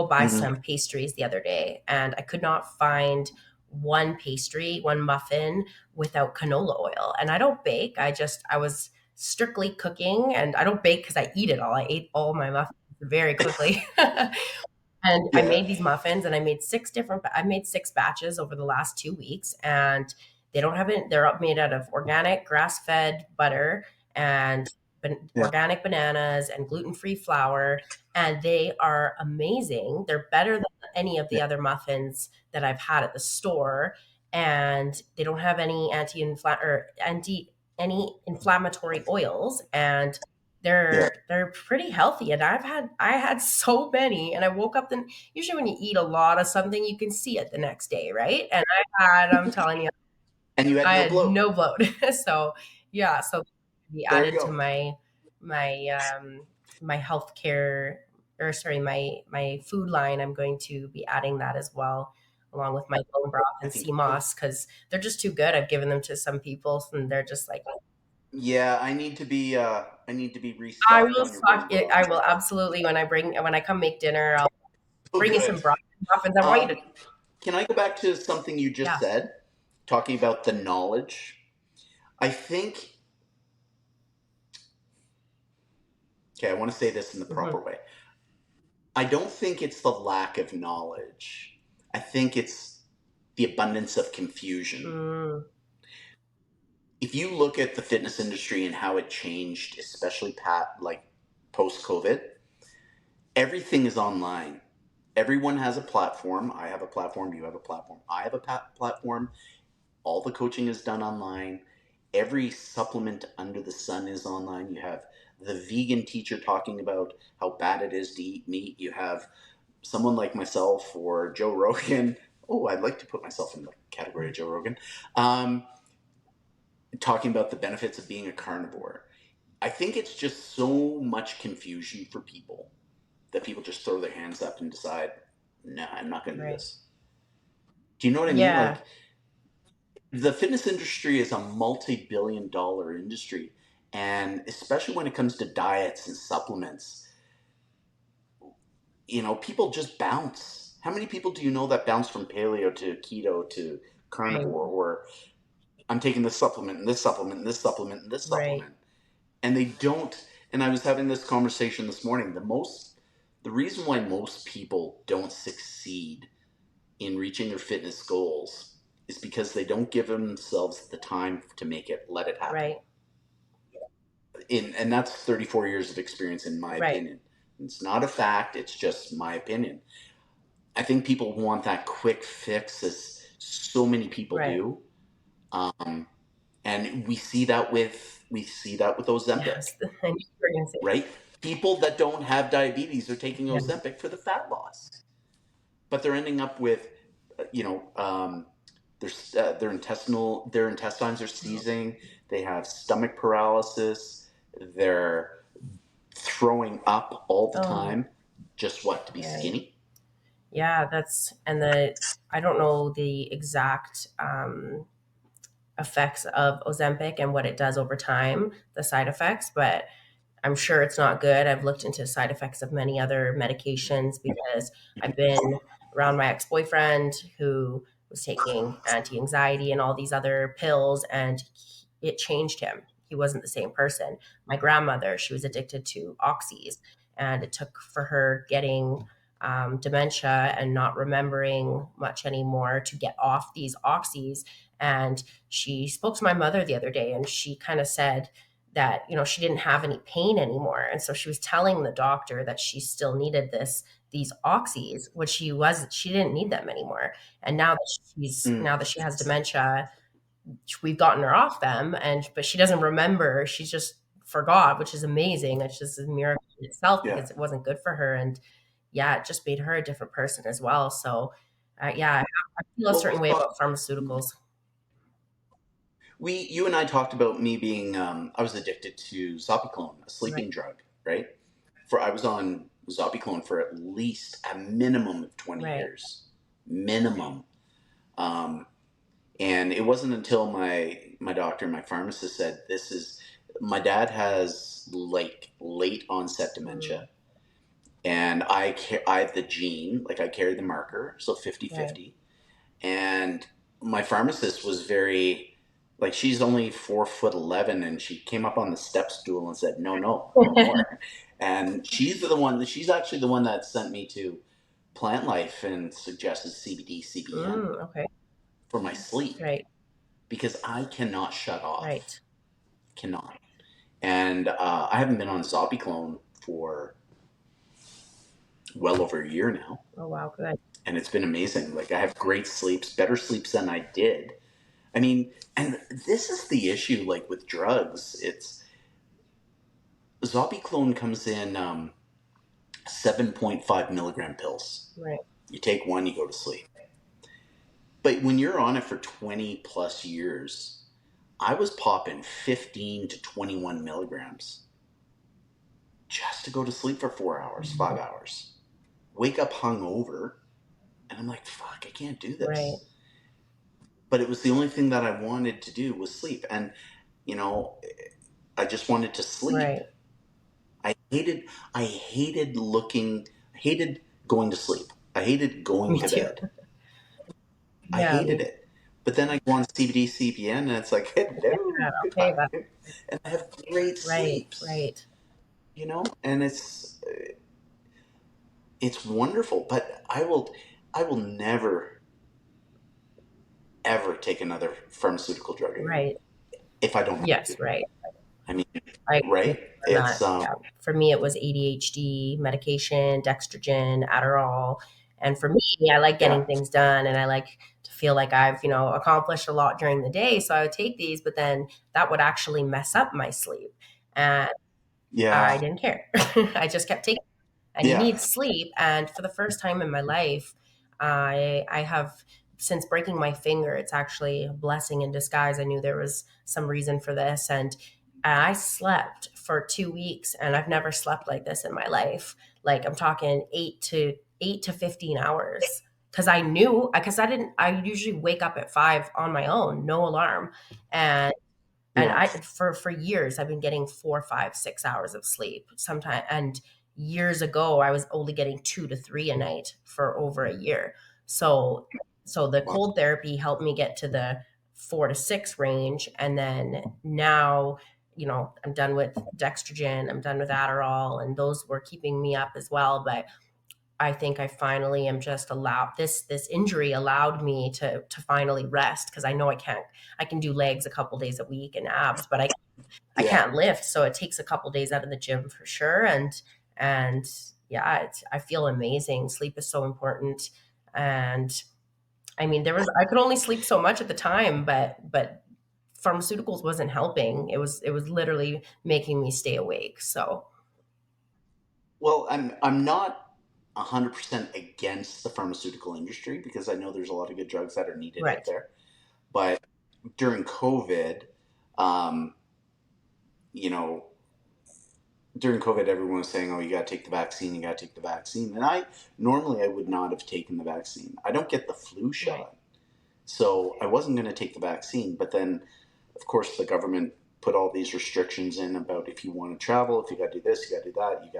buy mm-hmm. some pastries the other day and I could not find one pastry, one muffin without canola oil. And I don't bake. I was strictly cooking and I don't bake because I eat it all. I ate all my muffins very quickly. And I Yeah, made these muffins and I made 6 batches over the last 2 weeks and they don't have it. They're made out of organic grass fed butter and yeah, organic bananas and gluten free flour. And they are amazing. They're better than any of yeah, the other muffins that I've had at the store. And they don't have any any inflammatory oils. And yeah. they're pretty healthy and I had so many and I woke up then usually when you eat a lot of something you can see it the next day, right? And I'm telling you, And you had I no had bloat. no bloat. So yeah, so be There you added to go. my my healthcare or sorry my food line. I'm going to be adding that as well along with my bone broth I and think sea you should. moss because they're just too good. I've given them to some people and they're just like Yeah, I need to be I restocked will on your bone stock it. broth. I will absolutely when I come make dinner, I'll So bring you some good. broth and muffins. I want you to Um, can I go back to something you just yeah. said, talking about the knowledge? I think, okay, I want to say this in the proper Hmm. way. I don't think it's the lack of knowledge. I think it's the abundance of confusion. Mm, If you look at the fitness industry and how it changed, especially like post COVID, everything is online. Everyone has a platform. I have a platform. You have a platform. I have a platform. All the coaching is done online. Every supplement under the sun is online. You have the vegan teacher talking about how bad it is to eat meat. You have someone like myself or Joe Rogan. Oh, I'd like to put myself in the category of Joe Rogan. Um, Talking about the benefits of being a carnivore. I think it's just so much confusion for people that people just throw their hands up and decide, nah, I'm not going to do right. this. Do you know what I mean? Yeah. Like, the fitness industry is a multi-billion-dollar industry, and especially when it comes to diets and supplements, people just bounce. How many people do you know that bounce from paleo to keto to Right. carnivore, or I'm taking this supplement and this supplement and this supplement and this Right. supplement, and they don't. And I was having this conversation this morning. The reason why most people don't succeed in reaching their fitness goals is because they don't give themselves the time to let it happen. Right. And that's 34 years of experience, in my Right. opinion. It's not a fact, it's just my opinion. I think people want that quick fix, as so many people Right. do. Um, and we see that with Ozempic, Yes. I knew you were gonna say right? People that don't have diabetes are taking yeah. Ozempic for the fat loss, but they're ending up with, you know, their intestines are seizing. They have stomach paralysis. They're throwing up all the Oh, time. Just what, to be right. skinny? Yeah, I don't know the exact effects of Ozempic and what it does over time, the side effects, but I'm sure it's not good. I've looked into side effects of many other medications because I've been around my ex-boyfriend who was taking anti-anxiety and all these other pills, and it changed him. He wasn't the same person. My grandmother, she was addicted to oxys, and it took for her getting dementia and not remembering much anymore to get off these oxys. And she spoke to my mother the other day, and she kind of said that, she didn't have any pain anymore, and so she was telling the doctor that she still needed these oxys, which she didn't need them anymore. And Mm. now that she has dementia, we've gotten her off them, but she doesn't remember. She's just forgot, which is amazing. It's just a miracle in itself Yeah. because it wasn't good for her. And yeah, it just made her a different person as well. So yeah, I feel a Well, certain way about pharmaceuticals. you and I talked about me being, I was addicted to Zopiclone, a Right, sleeping drug, right? I was on Zopiclone for at least a minimum of 20 right, years, minimum. Um, and it wasn't until my doctor, my pharmacist said, my dad has like late onset mm, dementia, and I have the gene, like I carry the marker, so 50 right. 50. And my pharmacist was very, like, she's only 4'11", and she came up on the step stool and said, no, no, no more. And she's actually the one that sent me to Plant Life and suggested CBD, CBN Okay, for my sleep, right, because I cannot shut off. right. Cannot. And I haven't been on Zopiclone for well over a year now. Oh wow, good. And it's been amazing. Like, I have great sleeps, better sleeps than I did. I mean, and this is the issue, like with drugs. It's Zopiclone comes in 7.5 milligram pills. Right, You take one, you go to sleep. But when you're on it for 20 plus years, I was popping 15 to 21 milligrams just to go to sleep for 4 hours, 5 hours. Wake up hungover, and I'm like, fuck, I can't do right, this. But it was the only thing that I wanted to do was sleep. And, you know, I just wanted to sleep. right. I hated going to sleep. I hated going Me to too. bed. I Yeah, hated it. But then I go on CBD, CBN, and it's like, hello, okay, goodbye. And I have great right, sleeps, right, and it's wonderful. But I will never, ever take another pharmaceutical drug again right. if I don't have to. Yes, right. I mean, I agree with right? you on that. It's, Yeah. For me, it was ADHD medication, dextrogen, Adderall. And for me, I like getting yeah, things done, and I like to feel like I've, accomplished a lot during the day. So I would take these, but then that would actually mess up my sleep. And I yeah, didn't care. I just kept taking, and you yeah, need sleep. And for the first time in my life, I have, since breaking my finger, it's actually a blessing in disguise. I knew there was some reason for this, and I slept for 2 weeks, and I've never slept like this in my life. Like, I'm talking 8 to 15 hours. Because I didn't, I usually wake up at 5 on my own, no alarm. And yeah. I for years I've been getting 4, 5, 6 hours of sleep sometimes. And years ago I was only getting 2 to 3 a night for over a year. So the Wow. cold therapy helped me get to the 4 to 6 range, and then now, I'm done with dextrogen, I'm done with Adderall, and those were keeping me up as well. But I think I finally am just allowed, this injury allowed me to finally rest, because I know I can do legs a couple days a week and abs, but I Yeah. can't lift, so it takes a couple days out of the gym for sure. And yeah, I feel amazing. Sleep is so important. And I mean, I could only sleep so much at the time, but pharmaceuticals wasn't helping. It was literally making me stay awake. So Well, I'm not 100% against the pharmaceutical industry, because I know there's a lot of good drugs that are needed out right, there. But during COVID, um, you know, during COVID, everyone was saying, "Oh, you got to take the vaccine. You got to take the vaccine." And I would not have taken the vaccine. I don't get the flu right, shot, so I wasn't going to take the vaccine. But then, of course, the government put all these restrictions in about, if you want to travel, if you got to do this, you got to do that, you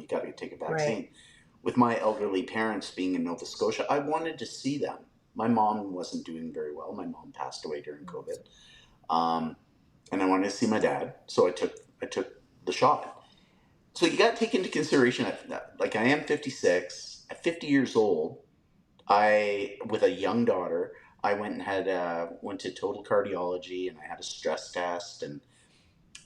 got to take a right, vaccine. With my elderly parents being in Nova Scotia, I wanted to see them My mom wasn't doing very well. My mom passed away during COVID, um, and I wanted to see my dad, so I took the shot. So you got to take into consideration that, like, I am 56. At 50 years old, I, with a young daughter, I went and went to total cardiology, and I had a stress test, and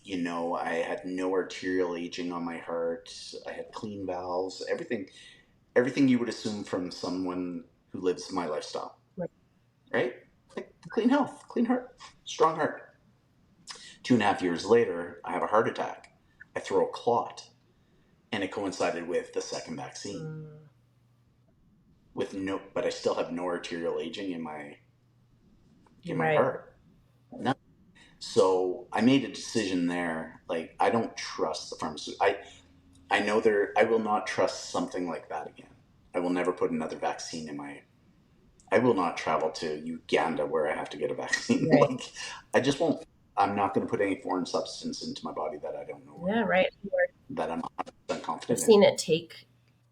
I had no arterial aging on my heart. I had clean valves, everything you would assume from someone who lives my lifestyle, Right. right? Like clean health, clean heart, strong heart. 2.5 years later, I have a heart attack. I throw a clot, and it coincided with the second vaccine. Mm, But I still have no arterial aging in my right. heart. No. So I made a decision there. Like, I don't trust the pharmaceutical. I know I will not trust something like that again. I will never put another vaccine in my. I will not travel to Uganda where I have to get a vaccine. Right. Like, I just won't. I'm not going to put any foreign substance into my body that I don't know Yeah, right. that I'm 100% I've confident in. seen it take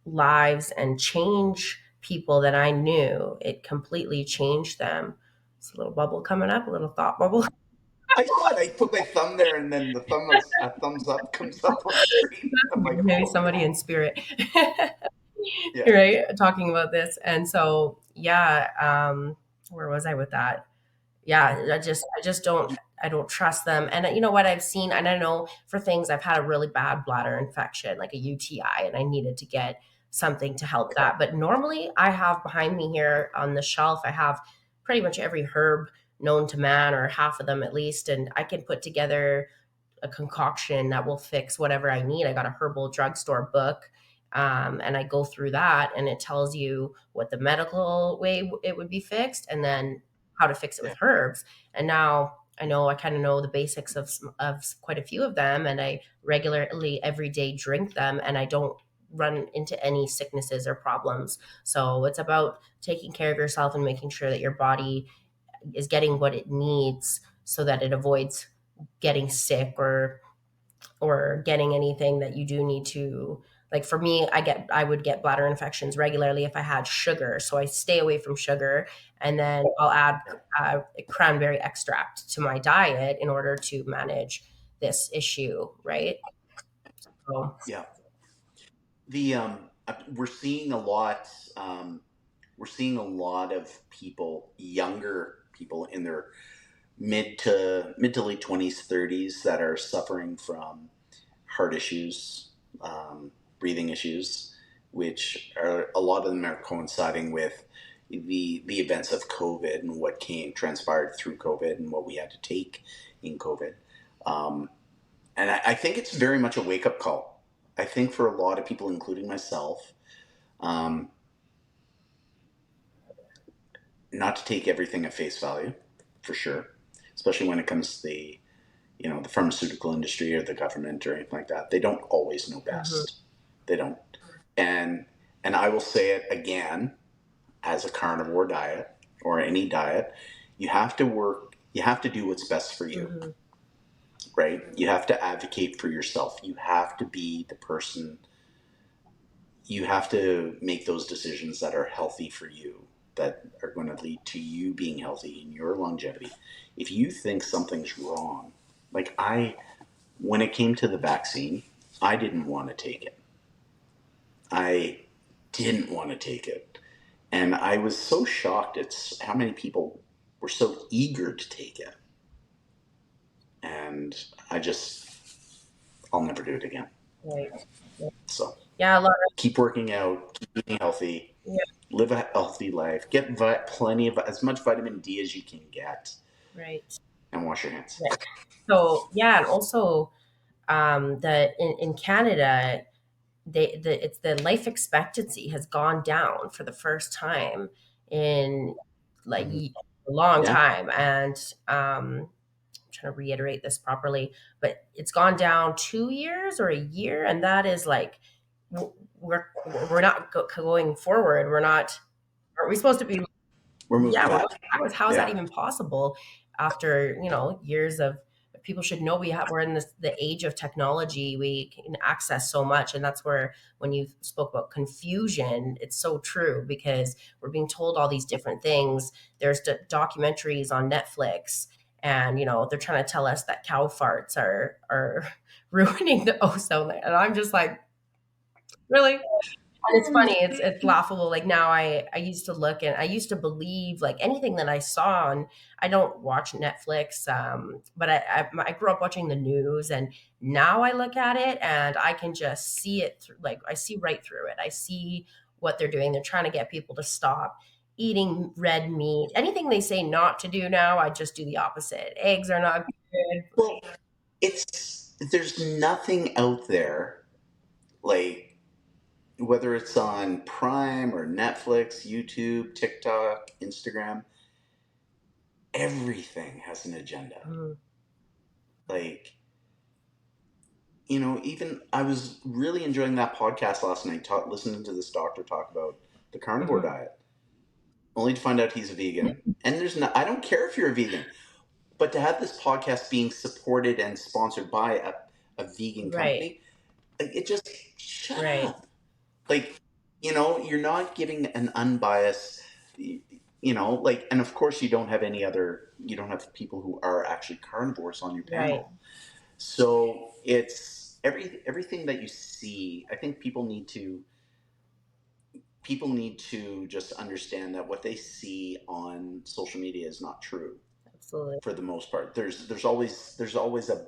lives and change people that I knew. It completely changed them. It's a little bubble coming up, a little thought bubble. I saw it. I put my thumb there, and then a thumbs up comes up on the screen. I'm like, Maybe oh somebody in no, spirit. yeah, Right, talking about this. And so, yeah, where was I with that? Yeah, I just don't trust them. And you know what I've seen, and I know for things I've had a really bad bladder infection, like a UTI, and I needed to get something to help that. But normally I have behind me here on the shelf, I have pretty much every herb known to man, or half of them at least, and I can put together a concoction that will fix whatever I need. I got a herbal drugstore book, and I go through that, and it tells you what the medical way it would be fixed, and then how to fix it yeah, with herbs. And now I know I kind of know the basics of quite a few of them, and I regularly every day drink them, and I don't run into any sicknesses or problems. So it's about taking care of yourself and making sure that your body is getting what it needs so that it avoids getting sick or getting anything that you do need to, like for me, I would get bladder infections regularly if I had sugar, so I stay away from sugar, and then I'll add cranberry extract to my diet in order to manage this issue, right? So yeah. The we're seeing a lot. Um, we're seeing a lot of people, younger people in their mid to late 20s, 30s, that are suffering from heart issues, breathing issues, which are, a lot of them are coinciding with the events of COVID and what came transpired through COVID and what we had to take in COVID. Um, and I think it's very much a wake up call. I think for a lot of people, including myself, um, not to take everything at face value, for sure, especially when it comes to the pharmaceutical industry or the government or anything like that. They don't always know mhm, best. They don't. And and I will say it again, as a carnivore diet or any diet, you have to do what's best for you, mhm, right? You have to advocate for yourself. You have to be the person, you have to make those decisions that are healthy for you, that are going to lead to you being healthy in your longevity. If you think something's wrong, like when it came to the vaccine, I didn't want to take it. I didn't want to take it. And I was so shocked at how many people were so eager to take it. And I'll never do it again. right. So Yeah, a lot keep working out, keep eating healthy, of, yeah, live a healthy life, get as much vitamin D as you can get, right. and wash your hands. Right. So yeah, and also the in Canada, it's the life expectancy has gone down for the first time in like Mm-hmm. a long Yeah, time, and I'm trying to reiterate this properly, but it's gone down 2 years or a year, and that is like we're not going forward. We're not. Are we supposed to be? we're moving Yeah, back. how is that Yeah, even possible after years of people should know we're in the age of technology. We can access so much, and that's where, when you spoke about confusion, it's so true, because we're being told all these different things. There's documentaries on Netflix, and they're trying to tell us that cow farts are ruining the ozone layer, and I'm just like, really? And it's funny, it's laughable. Like, now I used to look, and I used to believe like anything that I saw. And I don't watch Netflix, but I grew up watching the news, and now I look at it and I can just see it through. Like, I see right through it. I see what they're doing. They're trying to get people to stop eating red meat. Anything they say not to do now, I just do the opposite. Eggs are not good. Well, there's nothing out there, like, whether it's on Prime or Netflix, YouTube, TikTok, Instagram, everything has an agenda. Mm. Like, even I was really enjoying that podcast last night, listening to this doctor talk about the carnivore Mm-hmm. diet, only to find out he's a vegan. And I don't care if you're a vegan, but to have this podcast being supported and sponsored by a vegan Right. company, like, it just, shut Right. up. Like, you're not giving an unbiased, like, and of course you don't have people who are actually carnivores on your panel. Right. So it's everything that you see. I think people need to just understand that what they see on social media is not true. Absolutely. For the most part, there's always a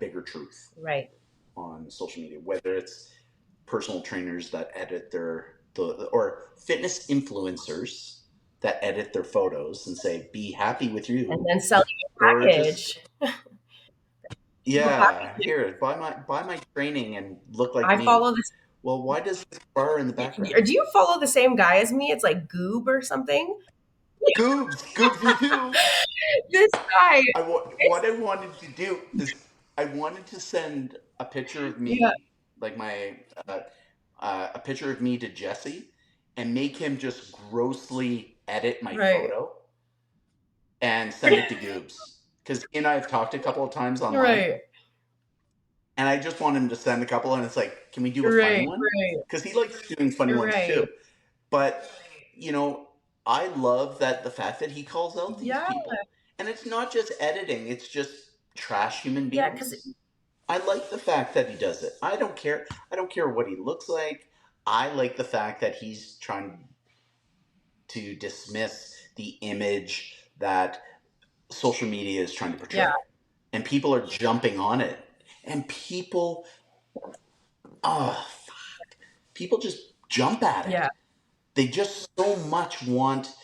bigger truth. Right. On social media, whether it's personal trainers that edit or fitness influencers that edit their photos and say, "Be happy with you," And then selling or a just, package. yeah, here, buy my training and look like I me. follow this. Well, why does this bar in the background? Do you follow the same guy as me? It's like Goob or something. Goobs, me too. This guy. What I wanted to do is I wanted to send a picture of Yeah. me, like a picture of me to Jesse, and make him just grossly edit my Right. photo and send it to Goobs, because he and I have talked a couple of times online. Right. And I just want him to send a couple, and it's like, can we do a funny Right. one? Right. Because he likes doing funny ones Right. too. But I love the fact that he calls out these Yeah. people, and it's not just editing; it's just trash human beings. Yeah, because I like the fact that he does it. I don't care. I don't care what he looks like. I like the fact that he's trying to dismiss the image that social media is trying to portray. yeah, And people are jumping on it. And people just jump at it. yeah, They just so much want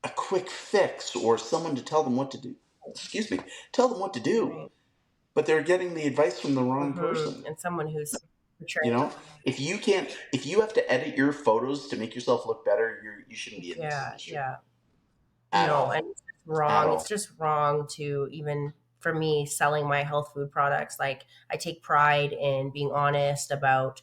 a quick fix or someone to tell them what to do. Excuse me, tell them what to do. right. But they're getting the advice from the wrong person. And someone who's portraying. If you have to edit your photos to make yourself look better, you shouldn't be in this industry. Yeah. At all. And it's just wrong. It's just wrong to, even for me, selling my health food products. Like, I take pride in being honest about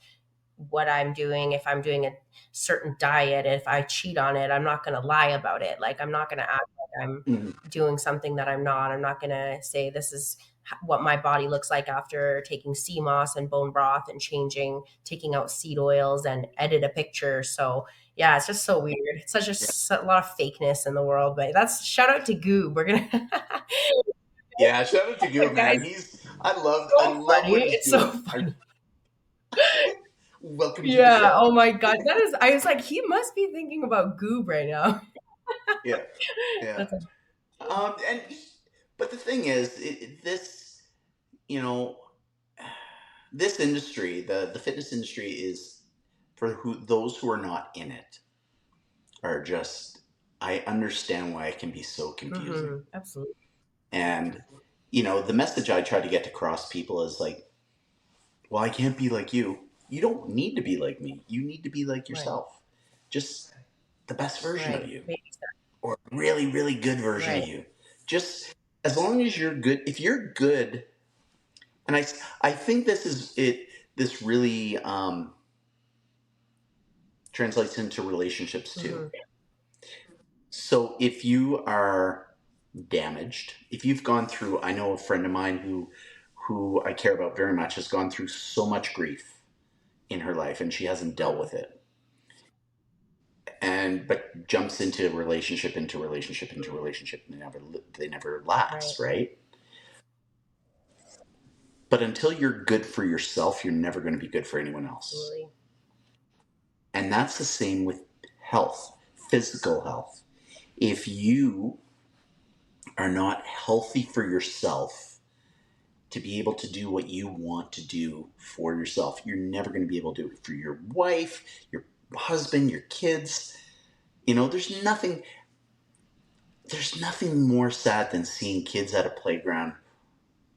what I'm doing. If I'm doing a certain diet, if I cheat on it, I'm not going to lie about it. Like, I'm not going to act like I'm doing something that I'm not. I'm not going to say this is what my body looks like after taking sea moss and bone broth and taking out seed oils, and edit a picture. So yeah, it's just so weird. It's a lot of fakeness in the world. But that's, shout out to Goob. We're gonna Yeah, shout out to Goob, man. I love what he's it's doing. so funny. Welcome to the show. Oh my god, I was like, he must be thinking about Goob right now. Yeah. But the thing is, this industry, the fitness industry, is for those who are not in it are just. I understand why it can be so confusing. Absolutely. And the message I try to get across people is like, well, I can't be like you. You don't need to be like me. You need to be like yourself. Just the best version of you. Or a really, really good version of you. Just as long as you're good. If you're good, and I think this is it. This really translates into relationships too. So if you are damaged, if you've gone through, I know a friend of mine who I care about very much has gone through so much grief in her life and she hasn't dealt Mm, with it, and but jumps into relationship into relationship into relationship, and they never right. last, right? But until you're good for yourself, you're never going to be good for anyone else. Absolutely. And that's the same with health, physical health. If you are not healthy for yourself to be able to do what you want to do for yourself, you're never going to be able to do it for your wife, your husband, your kids. You know, there's nothing more sad than seeing kids at a playground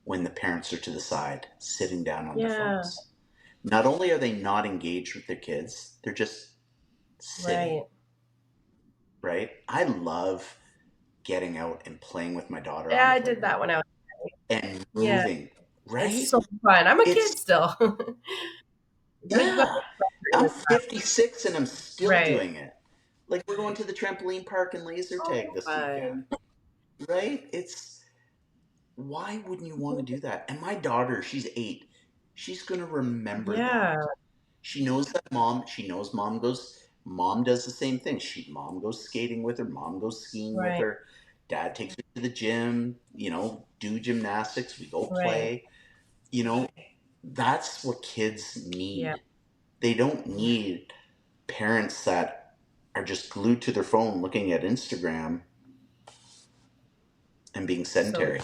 when the parents are to the side, sitting down on their Yeah. phones. Not only are they not engaged with their kids, they're just sitting, Right. right? I love getting out and playing with my daughter Yeah, on the I did that playground when I was. and Yeah, moving, it's right? so fun. I'm a It's, kid still. There's no yeah, pressure I'm with that. 56 and I'm still Right. doing it. Like, we're going to the trampoline park and laser tag Oh, this weekend, fun. right? Why wouldn't you want to do that? And my daughter, she's 8. She's going to remember Yeah. that. She knows mom does the same thing. Mom goes skating with her, mom goes skiing with Right. her, dad takes her to the gym, do gymnastics, we go Right. play. You know, that's what kids Yeah. need. They don't need parents that are just glued to their phone looking at Instagram and being So sedentary.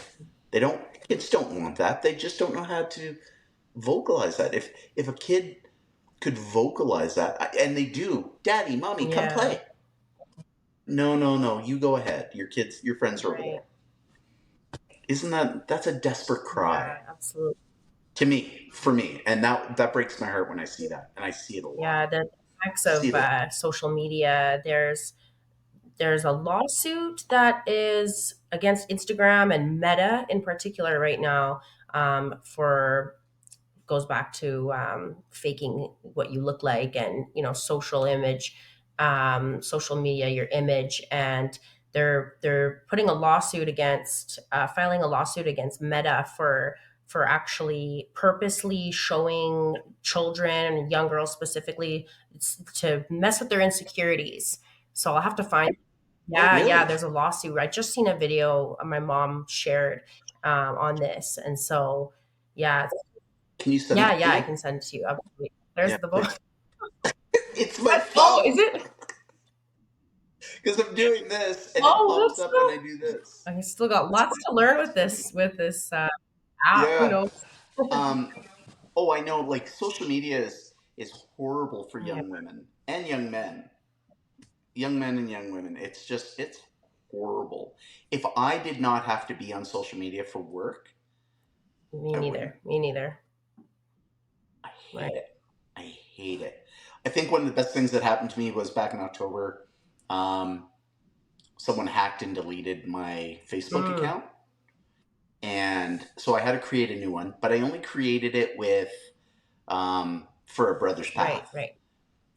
Kids don't want that. They just don't know how to vocalize that. If a kid could vocalize that, and they do, Daddy, Mommy, come yeah. play. No, no, no, you go ahead. Your friends are over Right. there. That's a desperate cry Yeah. Absolutely. for me, and that breaks my heart when I see that, and I see it a Yeah. lot. The effects See of it a lot. social media. There's a lawsuit that is against Instagram and Meta in particular right now, for goes back to faking what you look like, and social image, social media, your image. And they're putting a lawsuit against filing a lawsuit against Meta for actually purposely showing children and young girls specifically, to mess with their insecurities. So I'll have to find. Oh, Yeah, yeah, really? there's a lawsuit. I just seen a video my mom shared on this. And so, yeah, Can you send yeah, that to yeah, I me? can send it to you. There's Yeah, the book. please. It's my Oh, is phone it? because I'm doing this, and it Oh, pops that's up, and so. I do this. I still got lots to learn It's with funny. this app. Who Yeah. knows? Um, oh, I know. Like, social media is horrible for Yeah, young women and young men and young women. It's horrible. If I did not have to be on social media for work, me I wouldn't. neither. Me neither. I Right. hate it. I hate it. I think one of the best things that happened to me was back in October. Um, Someone hacked and deleted my Facebook Mm, account, and so I had to create a new one. But I only created it with for a brother's right, path. right,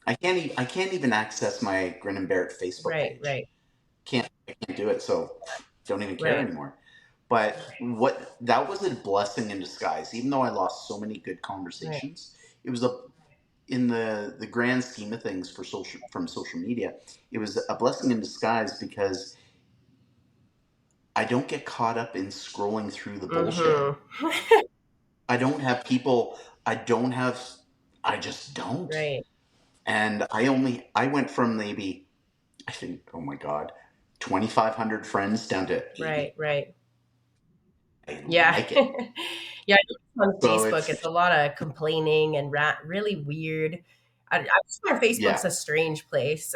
I can't even access my Grin and Barrett Facebook right, page. right, I can't do it. So don't even care right, anymore. But what that was a blessing in disguise. Even though I lost so many good right. conversations, it was a in the grand scheme of things for social media, it was a blessing in disguise because I don't get caught up in scrolling through the bullshit. Mm-hmm. I don't have people. I don't have. I just don't. Right, And I went from maybe, I think, oh my God, 2,500 friends down to right, 80. right. I Yeah. like it. Yeah, I on So Facebook, it's a lot of complaining and really weird. I just find Facebook's yeah, a strange place,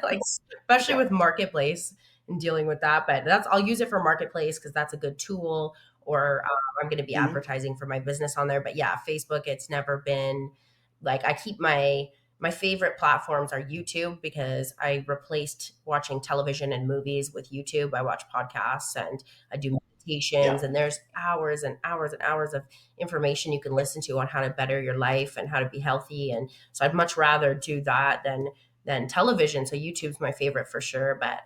like especially yeah. with Marketplace and dealing with that. But I'll use it for Marketplace because that's a good tool. Or I'm going to be Hmm. advertising for my business on there. But yeah, Facebook, it's never been like I keep my favorite platforms are YouTube because I replaced watching television and movies with YouTube. I watch podcasts and I do meditations, Yeah. and there's hours and hours and hours of information you can listen to on how to better your life and how to be healthy. And so I'd much rather do that than television. So YouTube's my favorite for sure. But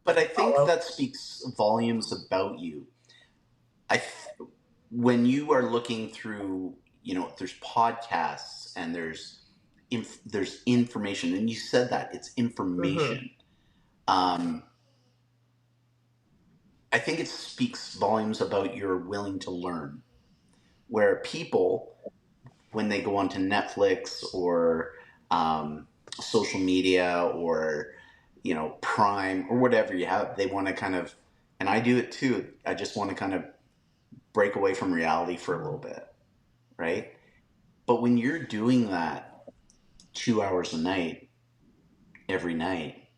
but I think follow. that speaks volumes about you. When you are looking through, there's podcasts and there's information, and you said that it's Hmm. information. Um, I think it speaks volumes about you're willing to learn. Where people, when they go onto Netflix or social media or Prime or whatever you have, they want to kind of, and I do it too. I just want to kind of break away from reality for a little bit, right? But when you're doing that 2 hours a night, every night,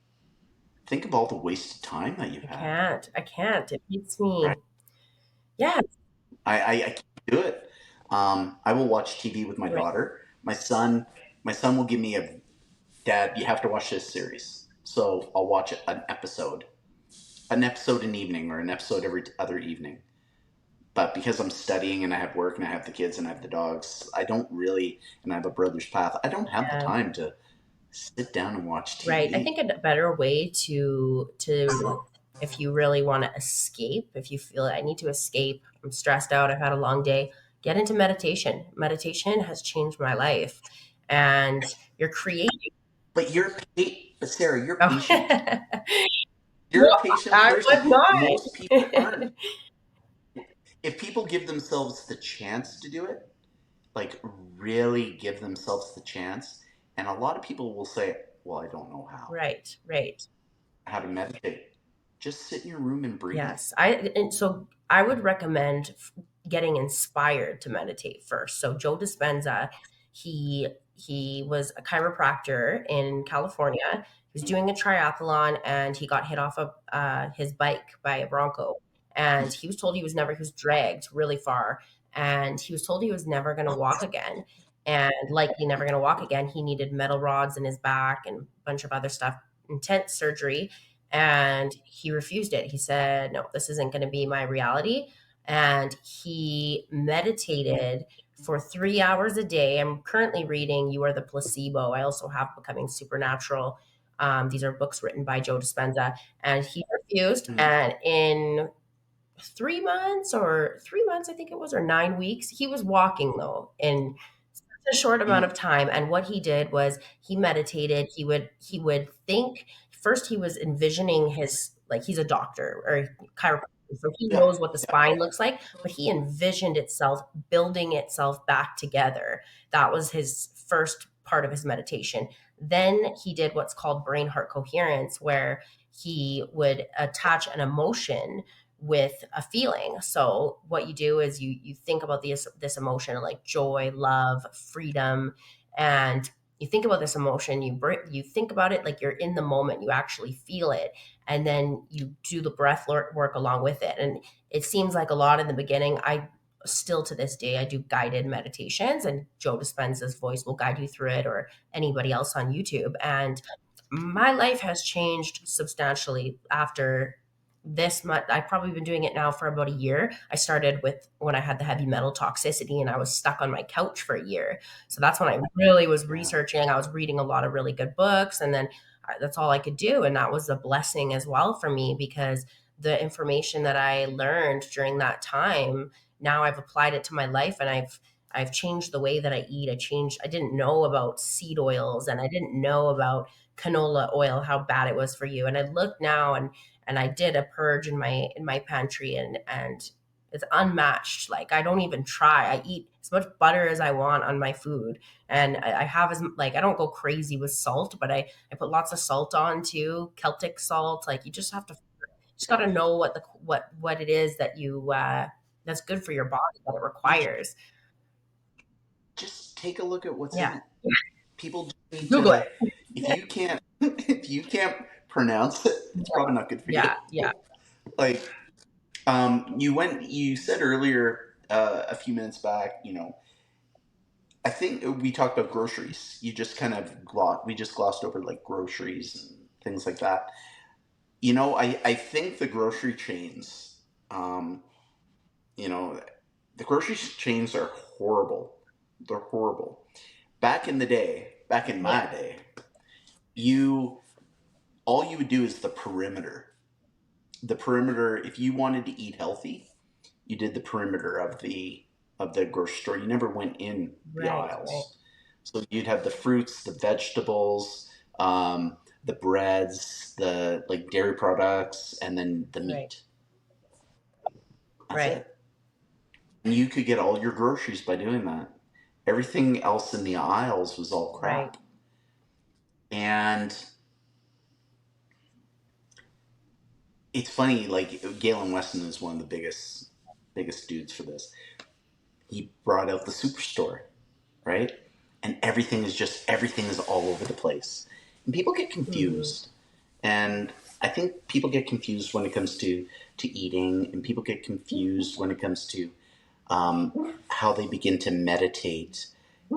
think of all the wasted time that you've I had, can't. I can't. It beats right? me. Yes. I can't do it. I will watch TV with my Right. daughter. My son will give me a dad. You have to watch this series, so I'll watch an episode an evening or an episode every other evening. But because I'm studying and I have work and I have the kids and I have the dogs, I don't really, and I have a brother's path. I don't have the And time to sit down and watch right. I TV. think a better way to if you really want to escape, if you feel I need to escape, I'm stressed out, I've had a long day, get into meditation. Meditation has changed my life. And you're creating. But Sarah, you're Oh. patient. No, You're a patient I person. was Most people aren't. not. If people give themselves the chance to do it, like really give themselves the chance, and a lot of people will say, "Well, I don't know Right, right. how to meditate." Just sit in your room and breathe. Yes, and so I would recommend getting inspired to meditate first. So Joe Dispenza, he was a chiropractor in California. He was doing a triathlon and he got hit off of his bike by a Bronco. And he was told he was dragged really far, and he was told he was never going to walk again. And likely never going to walk again. He needed metal rods in his back and a bunch of other stuff, intense surgery, and he refused it. He said, no, this isn't going to be my reality. And he meditated for 3 hours a day. I'm currently reading You Are the Placebo. I also have Becoming Supernatural. These are books written by Joe Dispenza. And he refused. Mm. And in 3 months, I think it was, or 9 weeks, he was walking though in a short amount of Mm. time. And what he did was he meditated. He would think first. He was envisioning his, like, he's a doctor or chiropractor, so he Yeah. knows what the spine looks like, but he envisioned itself building itself back together. That was his first part of his meditation. Then he did what's called brain heart coherence, where he would attach an emotion with a feeling. So what you do is you think about this emotion like joy, love, freedom, and you think about this emotion. You think about it like you're in the moment. You actually feel it, and then you do the breath work along with it. And it seems like a lot in the beginning. I still to this day I do guided meditations, and Joe Dispenza's voice will guide you through it, or anybody else on YouTube. And my life has changed substantially after this month. I've probably been doing it now for about a year. I started with when I had the heavy metal toxicity and I was stuck on my couch for a year. So that's when I really was Yeah. researching. I was reading a lot of really good books, and then that's all I could do. And that was a blessing as well for me, because the information that I learned during that time, now I've applied it to my life, and I've changed the way that I eat. I didn't know about seed oils, and I didn't know about canola oil, how bad it was for you. And I look now, and I did a purge in my pantry, and it's unmatched. Like, I don't even try. I eat as much butter as I want on my food, and I have as like, I don't go crazy with salt, but I put lots of salt on too, Celtic salt. Like, you just got to know what it is that you that's good for your body, that it You requires. just take a look at what's in Yeah, it. People just need Google to. it. If you can't, if you can't pronounce it, it's probably not good for you. Yeah, yeah, Like, You said earlier, a few minutes back. I think we talked about groceries. You just kind of we just glossed over like groceries and things like that. I think the grocery chains, um, you know, the grocery chains are horrible. They're horrible. Back in yeah. my day, you all you would do is the perimeter. the perimeter, if you wanted to eat healthy, you did the perimeter of the grocery store. You never went in the Right, right, aisles. So you'd have the fruits, the vegetables, the breads, the like dairy products, and then the right, meat. That's right, it. And you could get all your groceries by doing that. Everything else in the aisles was all right. crap. And it's funny, like Galen Weston is one of the biggest dudes for this. He brought out the superstore, right? And everything is all over the place. And people get Mm-hmm. confused. And I think people get confused when it comes to eating, and people get confused when it comes to how they begin to meditate.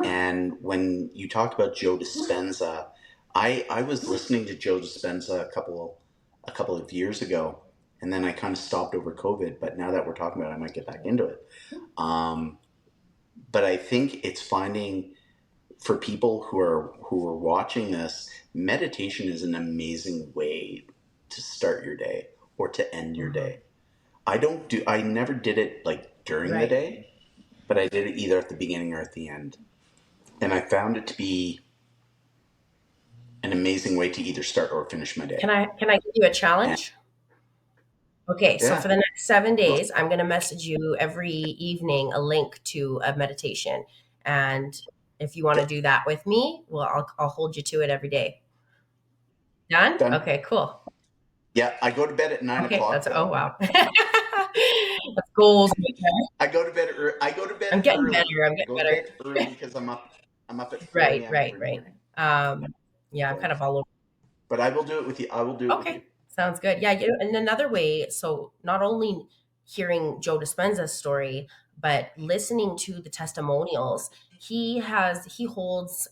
And when you talked about Joe Dispenza, I was listening to Joe Dispenza a couple of years ago, and then I kind of stopped over COVID. But now that we're talking about it, I might get back into it. Um, but I think it's finding for people who are watching this, meditation is an amazing way to start your day or to end your Mm-hmm. day. I never did it like during the Right. day, but I did it either at the beginning or at the end. And I found it to be an amazing way to either start or finish my day. Can I give you a And challenge? Okay, so yeah, for the next 7 days, I'm going to message you every evening a link to a meditation. And if you want to okay, do that with me, well, I'll hold you to it every day. Done? done. Okay, cool. Yeah, I go to bed at nine Okay, o'clock that's, oh, though. wow. That's goals right there. I go to bed. I go to bed I'm getting early. better. I'm I getting go to better. bed early because I'm up. I'm up at four Right, a.m. right, every right. morning. Yeah, I'm So, kind of all over. but I will do it with you. I will do it with you. Okay, sounds good. Yeah, and another way, so not only hearing Joe Dispenza's story, but listening to the testimonials. He holds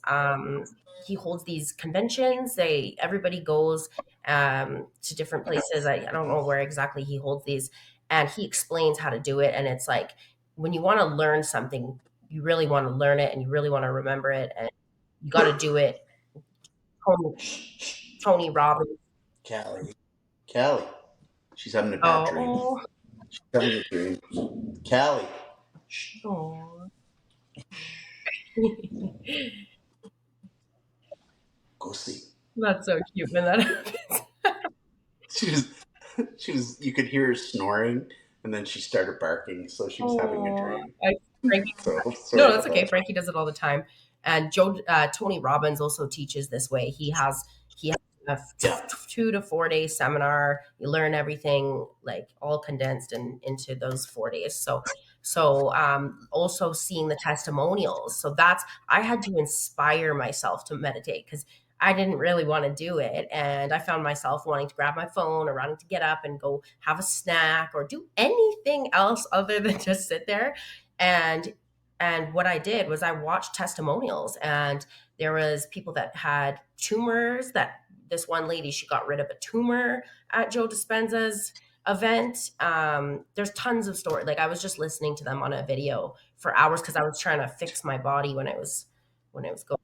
these conventions. Everybody goes to different places. I don't know where exactly he holds these, and he explains how to do it. And it's like when you want to learn something, you really want to learn it, and you really want to remember it, and you got to do it. Tony, Tony Robbins. Callie. Callie. She's having a bad dream. Oh, She's having a dream. Callie. Shh. oh. Go sleep. That's so cute when that happens. She was, you could hear her snoring, and then she started barking, so she was having a Oh, dream. Frankie. So No, sorry that's about okay. that. Frankie does it all the time. And Tony Robbins also teaches this way. He has a Yeah. 2 to 4 day seminar. You learn everything like all condensed into those 4 days. So also seeing the testimonials. So that's I had to inspire myself to meditate because I didn't really want to do it. And I found myself wanting to grab my phone or wanting to get up and go have a snack or do anything else other than just sit there. And what I did was I watched testimonials, and there was people that had tumors. That this one lady, she got rid of a tumor at Joe Dispenza's event. There's tons of stories. Like I was just listening to them on a video for hours because I was trying to fix my body when it was going.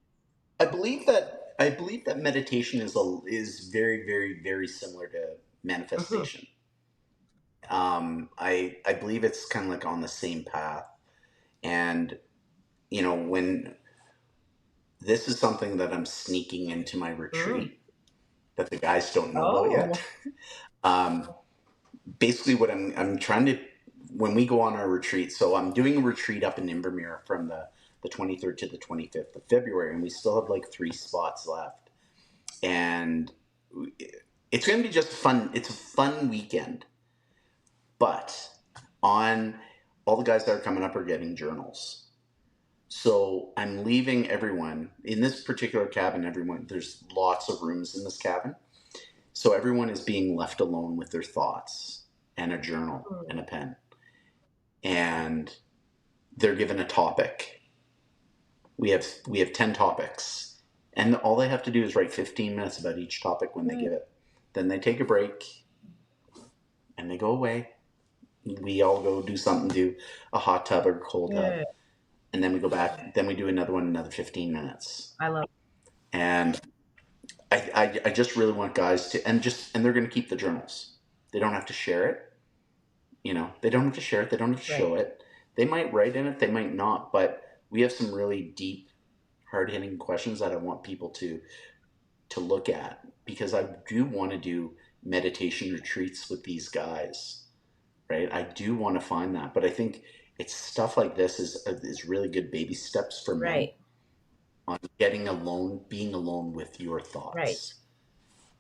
I believe that meditation is very, very, very similar to Mhm. manifestation. I believe it's kind of like on the same path. And when this is something that I'm sneaking into my Mm. retreat that the guys don't know about yet. Oh. Um, basically, what I'm trying to when we go on our retreat. So I'm doing a retreat up in Invermere from the 23rd to the 25th of February, and we still have like 3 spots left. And it's going to be just fun. It's a fun weekend, but on all the guys that are coming up are getting journals. So I'm leaving everyone in this particular cabin. There's lots of rooms in this cabin. So everyone is being left alone with their thoughts and a journal and a pen. And they're given a topic. We have 10 topics. And all they have to do is write 15 minutes about each topic when they give it. Then they take a break and they go away. We all go do something, do a hot tub or a cold tub. Yeah, And then we go back. Then we do another one, another 15 minutes. I love. And I just really want guys to, and they're going to keep the journals. They don't have to share it. They don't have to share it. They don't have to Right. show it. They might write in it. They might not. But we have some really deep, hard hitting questions that I want people to look at, because I do want to do meditation retreats with these guys, right? I do want to find that, but I think it's stuff like this is really good baby steps for men Right. on getting alone, being alone with your Right. thoughts,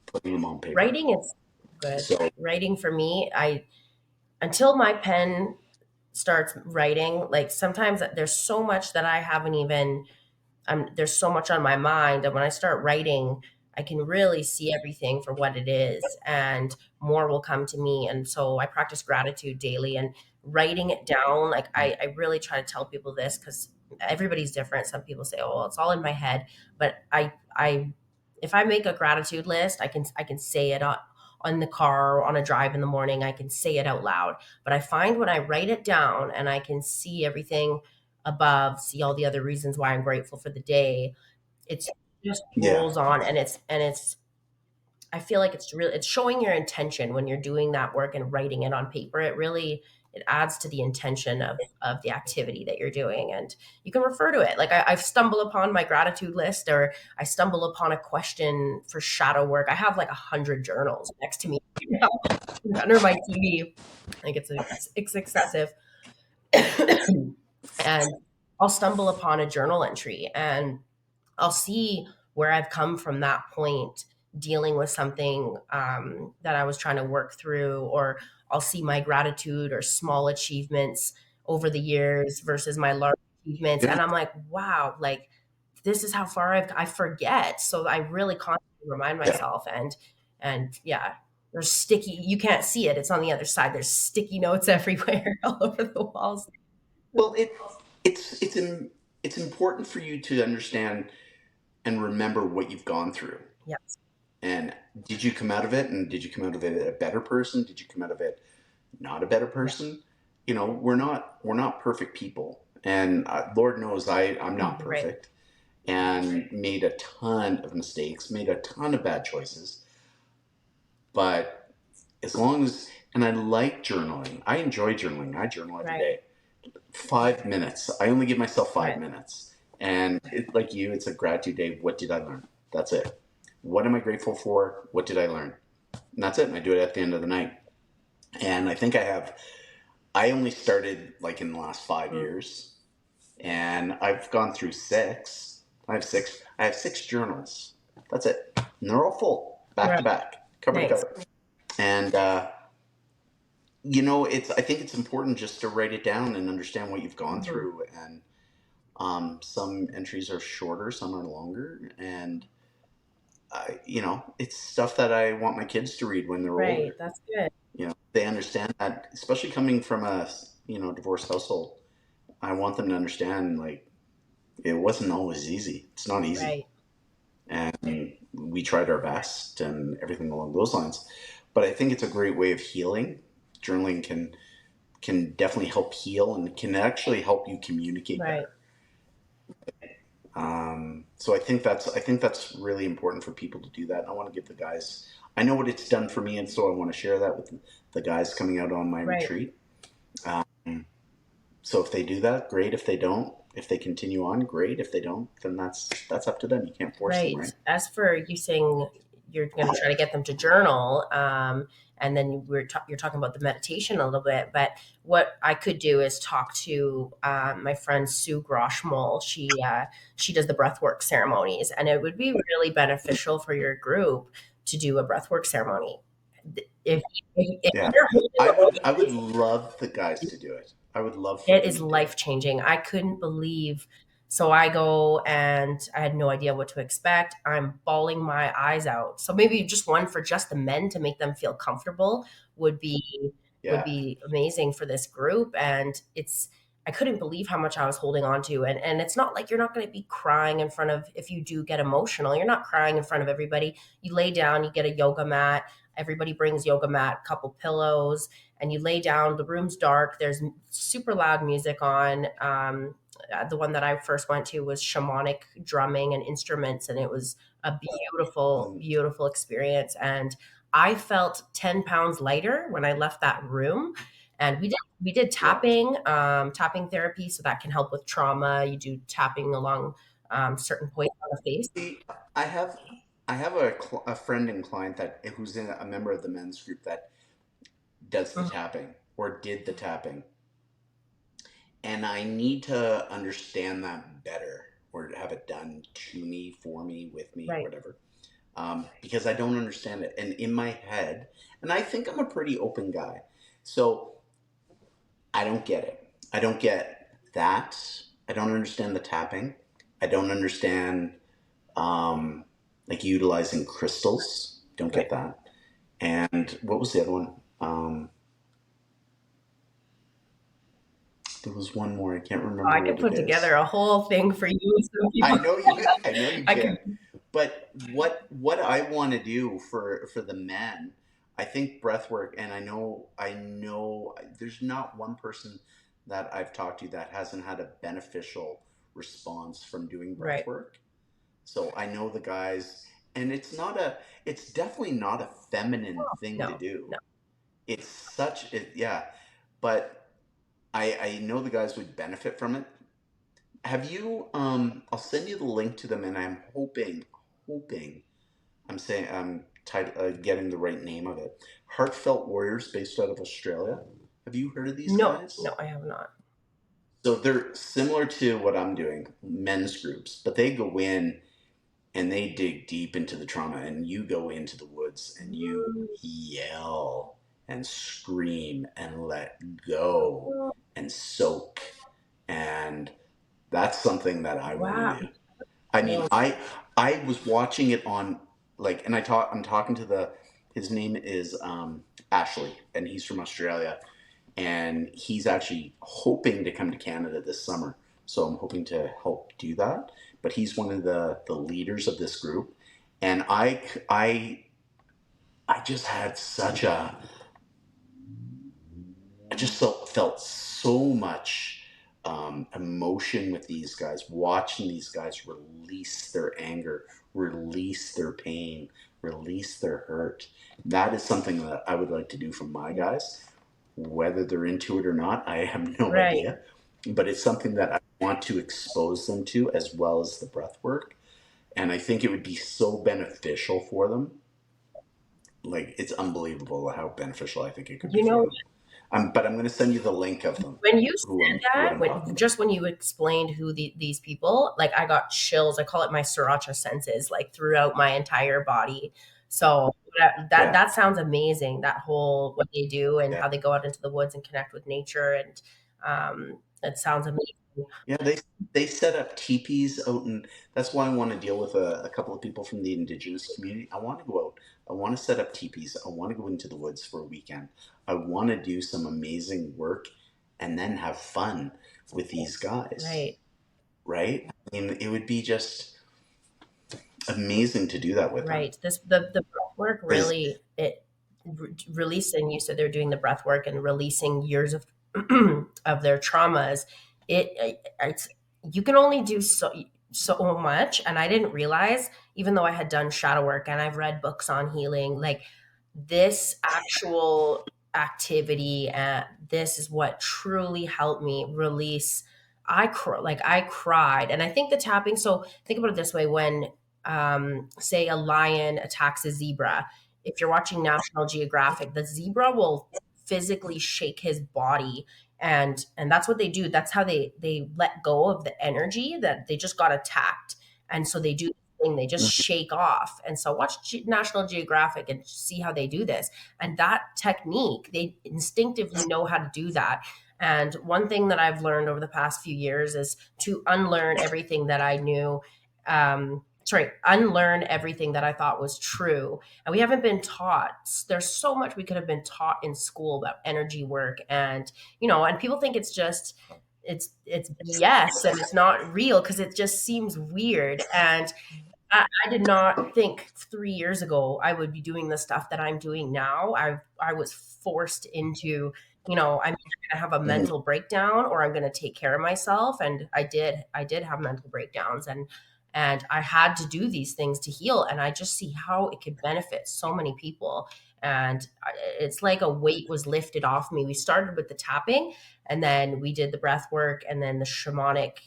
putting them on paper. Writing is good. So Writing for me, I until my pen starts writing, like sometimes there's so much that I haven't even there's so much on my mind, and when I start writing, I can really see everything for what it is, and more will come to me. And so I practice gratitude daily, and writing it down. Like I really try to tell people this because everybody's different. Some people say, "Oh, well, it's all in my head," but if I make a gratitude list, I can say it on the car, on a drive in the morning. I can say it out loud. But I find when I write it down and I can see everything above, see all the other reasons why I'm grateful for the day, it's just yeah, rolls on, and it's I feel like it's showing your intention when you're doing that work and writing it on paper. It adds to the intention of the activity that you're doing, and you can refer to it. Like I stumble upon my gratitude list, or I stumble upon a question for shadow work. I have like 100 journals next to me under my TV. I think it's excessive. And I'll stumble upon a journal entry, and I'll see where I've come from that point dealing with something that I was trying to work through, or I'll see my gratitude or small achievements over the years versus my large achievements. yeah. And I'm like, wow, like this is how far I forget. So I really constantly remind Yeah. myself, and yeah, there's sticky, you can't see it. It's on the other side. There's sticky notes everywhere all over the walls. Well, it's important for you to understand and remember what you've gone through. Yes. And did you come out of it? And did you come out of it a better person? Did you come out of it not a better Yeah. person? We're not perfect people, and Lord knows I'm not Right. perfect, and made a ton of mistakes, made a ton of bad choices. But as long as, and I like journaling, I enjoy journaling. I journal every Right. day. 5 minutes. I only give myself five Right. minutes, and like you, it's a gratitude day. What did I learn? That's it. What am I grateful for? What did I learn? And that's it. And I do it at the end of the night. And I think I only started like in the last five Mm. years, and I've gone through six. I have six journals. That's it. And they're all full, back to Right. back, cover to Nice. cover. And I think it's important just to write it down and understand what you've gone Mhm. through. And some entries are shorter, some are longer, and it's stuff that I want my kids to read when they're Right. older. That's good. They understand that, especially coming from a divorced household. I want them to understand, like, it wasn't always easy. It's not easy, Right. and we tried our best and everything along those lines. But I think it's a great way of healing. Journaling can definitely help heal and can actually help you communicate Right. better. So I think that's really important for people to do that. I want to give the guys. I know what it's done for me, and so I want to share that with the guys coming out on my Right. retreat. So if they do that, great. If they don't, if they continue on, great. If they don't, then that's up to them. You can't force them, Right. right? As for you saying you're going to try to get them to journal, and then you're talking about the meditation a little bit. But what I could do is talk to my friend Sue Groshmole. She does the breathwork ceremonies, and it would be really beneficial for your group to do a breathwork ceremony. If Yeah, you're holding I would love the guys to do it. I would love for it them is to do life it. changing. I couldn't believe. So I go and I had no idea what to expect. I'm bawling my eyes out. So maybe just one for just the men to make them feel comfortable would be would Yeah, be amazing for this group. And I couldn't believe how much I was holding on to. And it's not like you're not going to be crying in front of, if you do get emotional, you're not crying in front of everybody. You lay down, you get a yoga mat. Everybody brings yoga mat, couple pillows, and you lay down. The room's dark. There's super loud music on. The one that I first went to was shamanic drumming and instruments, and it was a beautiful, mm, beautiful experience. And I felt 10 pounds lighter when I left that room. And we did Yeah. tapping therapy, so that can help with trauma. You do tapping along certain points on the face. See, I have a friend and client that who's in a member of the men's group that does the Mhm. tapping or did the tapping, and I need to understand that better or have it done to me, for me, with me, Right, whatever. Because I don't understand it, and in my head, and I think I'm a pretty open guy, so I don't get it. I don't get that. I don't understand the tapping. I don't understand like utilizing crystals. Don't get right. that. And what was the other one? There was one more. I can't I remember could what it put together is. a whole thing for you. Some I people, know you. I know you I could, can. But what I want to do for the men, I think breath work, and I know there's not one person that I've talked to that hasn't had a beneficial response from doing breath right. work. So I know the guys, and it's definitely not a feminine thing to No, do. no, It's such it, yeah, but I know the guys would benefit from it. Have you? I'll send you the link to them, and I'm hoping I'm saying getting the right name of it. Heartfelt Warriors, based out of Australia. Have you heard of these no, no, guys? I have not. So they're similar to what I'm doing, men's groups, but they go in and they dig deep into the trauma, and you go into the woods and you yell and scream and let go and soak, and that's something that I want to Wow. do. I mean, I was watching it on, like, and I'm talking to the his name is Ashley, and he's from Australia, and he's actually hoping to come to Canada this summer. So I'm hoping to help do that. But he's one of the leaders of this group, and I just had such a I just felt so much emotion with these guys, watching these guys release their anger, release their pain, release their hurt. That is something that I would like to do for my guys. Whether they're into it or not, I have no Right. idea. But it's something that I want to expose them to, as well as the breath work. And I think it would be so beneficial for them. Like, it's unbelievable how beneficial I think it could be You for know, them. But I'm going to send you the link of them, when you who said what that, I'm talking about. just when you explained who these people, like I got chills. I call it my sriracha senses, like throughout my entire body. So Yeah, that sounds amazing. That whole what they do and yeah, how they go out into the woods and connect with nature, and it sounds amazing. yeah. They set up teepees out, and that's why I want to deal with a couple of people from the indigenous community. I want to go out. I want to set up teepees. I want to go into the woods for a weekend. I want to do some amazing work, and then have fun with these guys. Right. Right? I mean, it would be just amazing to do that with them. Right. The breath work Because really releasing. You said they're doing the breath work and releasing years of of their traumas. It's you can only do so much, and I didn't realize, even though I had done shadow work and I've read books on healing, like this actual activity, this is what truly helped me release. I cried, and I think the tapping. So think about it this way: when say a lion attacks a zebra, if you're watching National Geographic, the zebra will physically shake his body, and that's what they do. That's how they let go of the energy that they just got attacked, and so they do this thing. They just shake off. And so watch National Geographic and see how they do this. And that technique, they instinctively know how to do that. And one thing that I've learned over the past few years is to unlearn everything that I knew, unlearn everything that I thought was true. And we haven't been taught. There's so much we could have been taught in school about energy work, and and people think it's BS and it's not real because it just seems weird. And I did not think 3 years ago I would be doing the stuff that I'm doing now. I was forced into, I'm either going to have a Mhm. mental breakdown or I'm going to take care of myself, and I did have mental breakdowns, and I had to do these things to heal, and I just see how it could benefit so many people. And it's like a weight was lifted off me. We started with the tapping, and then we did the breath work, and then the shamanic,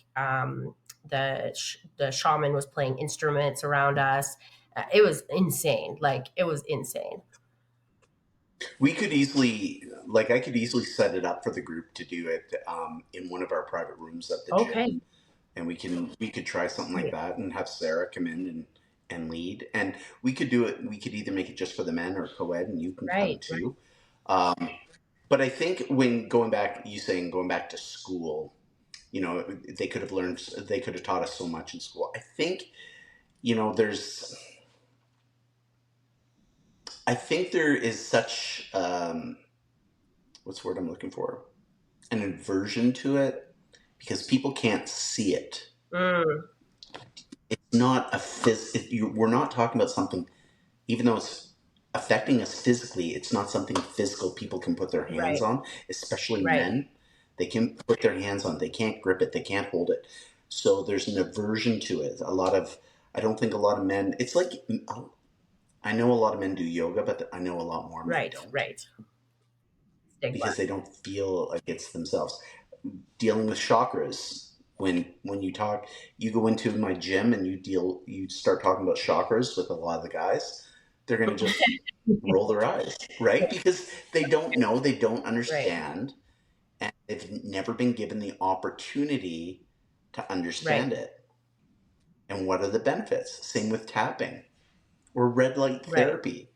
the shaman was playing instruments around us. It was insane. Like, it was insane. We could easily, like, I could easily set it up for the group to do it in one of our private rooms at the gym, Okay, and we could try something like great. that and have Sarah come in and lead, and we could do it. We could either make it just for the men or co-ed, and you can come Right, right, too. Um, but I think when going back, you saying going back to school, you know, they could have learned, they could have taught us so much in school. I think, you know, I think there is such what's the word I'm looking for? An aversion to it because people can't see it. mm, It's not a we're not talking about something, even though it's affecting us physically. It's not something physical people can put their hands right, on, especially right. men. They can put their hands on. They can't grip it. They can't hold it. So there's an aversion to it. I don't think a lot of men. It's like I know a lot of men do yoga, but I know a lot more men Right, don't right. Stigma. because they don't feel like it's themselves. Dealing with chakras, when you talk, you go into my gym and you start talking about chakras with a lot of the guys, they're going to just roll their eyes, right? Because they don't know, they don't Right, understand, and they've never been given the opportunity to right, understand it. And what are the benefits? Same with tapping or red light right. therapy,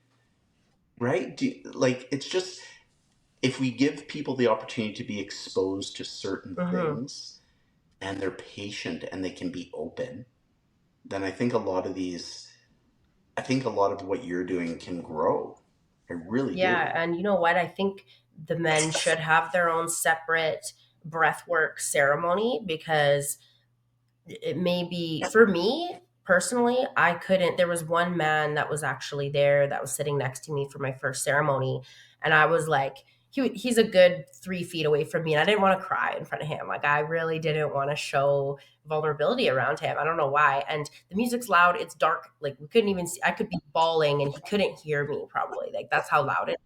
right? Like, it's just, if we give people the opportunity to be exposed to certain Hmm. things and they're patient and they can be open, then I think a lot of these, I think a lot of what you're doing can grow. I really Yeah, do. and you know what? I think the men should have their own separate breathwork ceremony, because it may be, for me personally, I couldn't. There was one man that was actually there that was sitting next to me for my first ceremony, and I was like, he's a good 3 feet away from me, and I didn't want to cry in front of him. Like, I really didn't want to show vulnerability around him. I don't know why. And the music's loud, it's dark, like we couldn't even see. I could be bawling and he couldn't hear me, probably, like that's how loud it.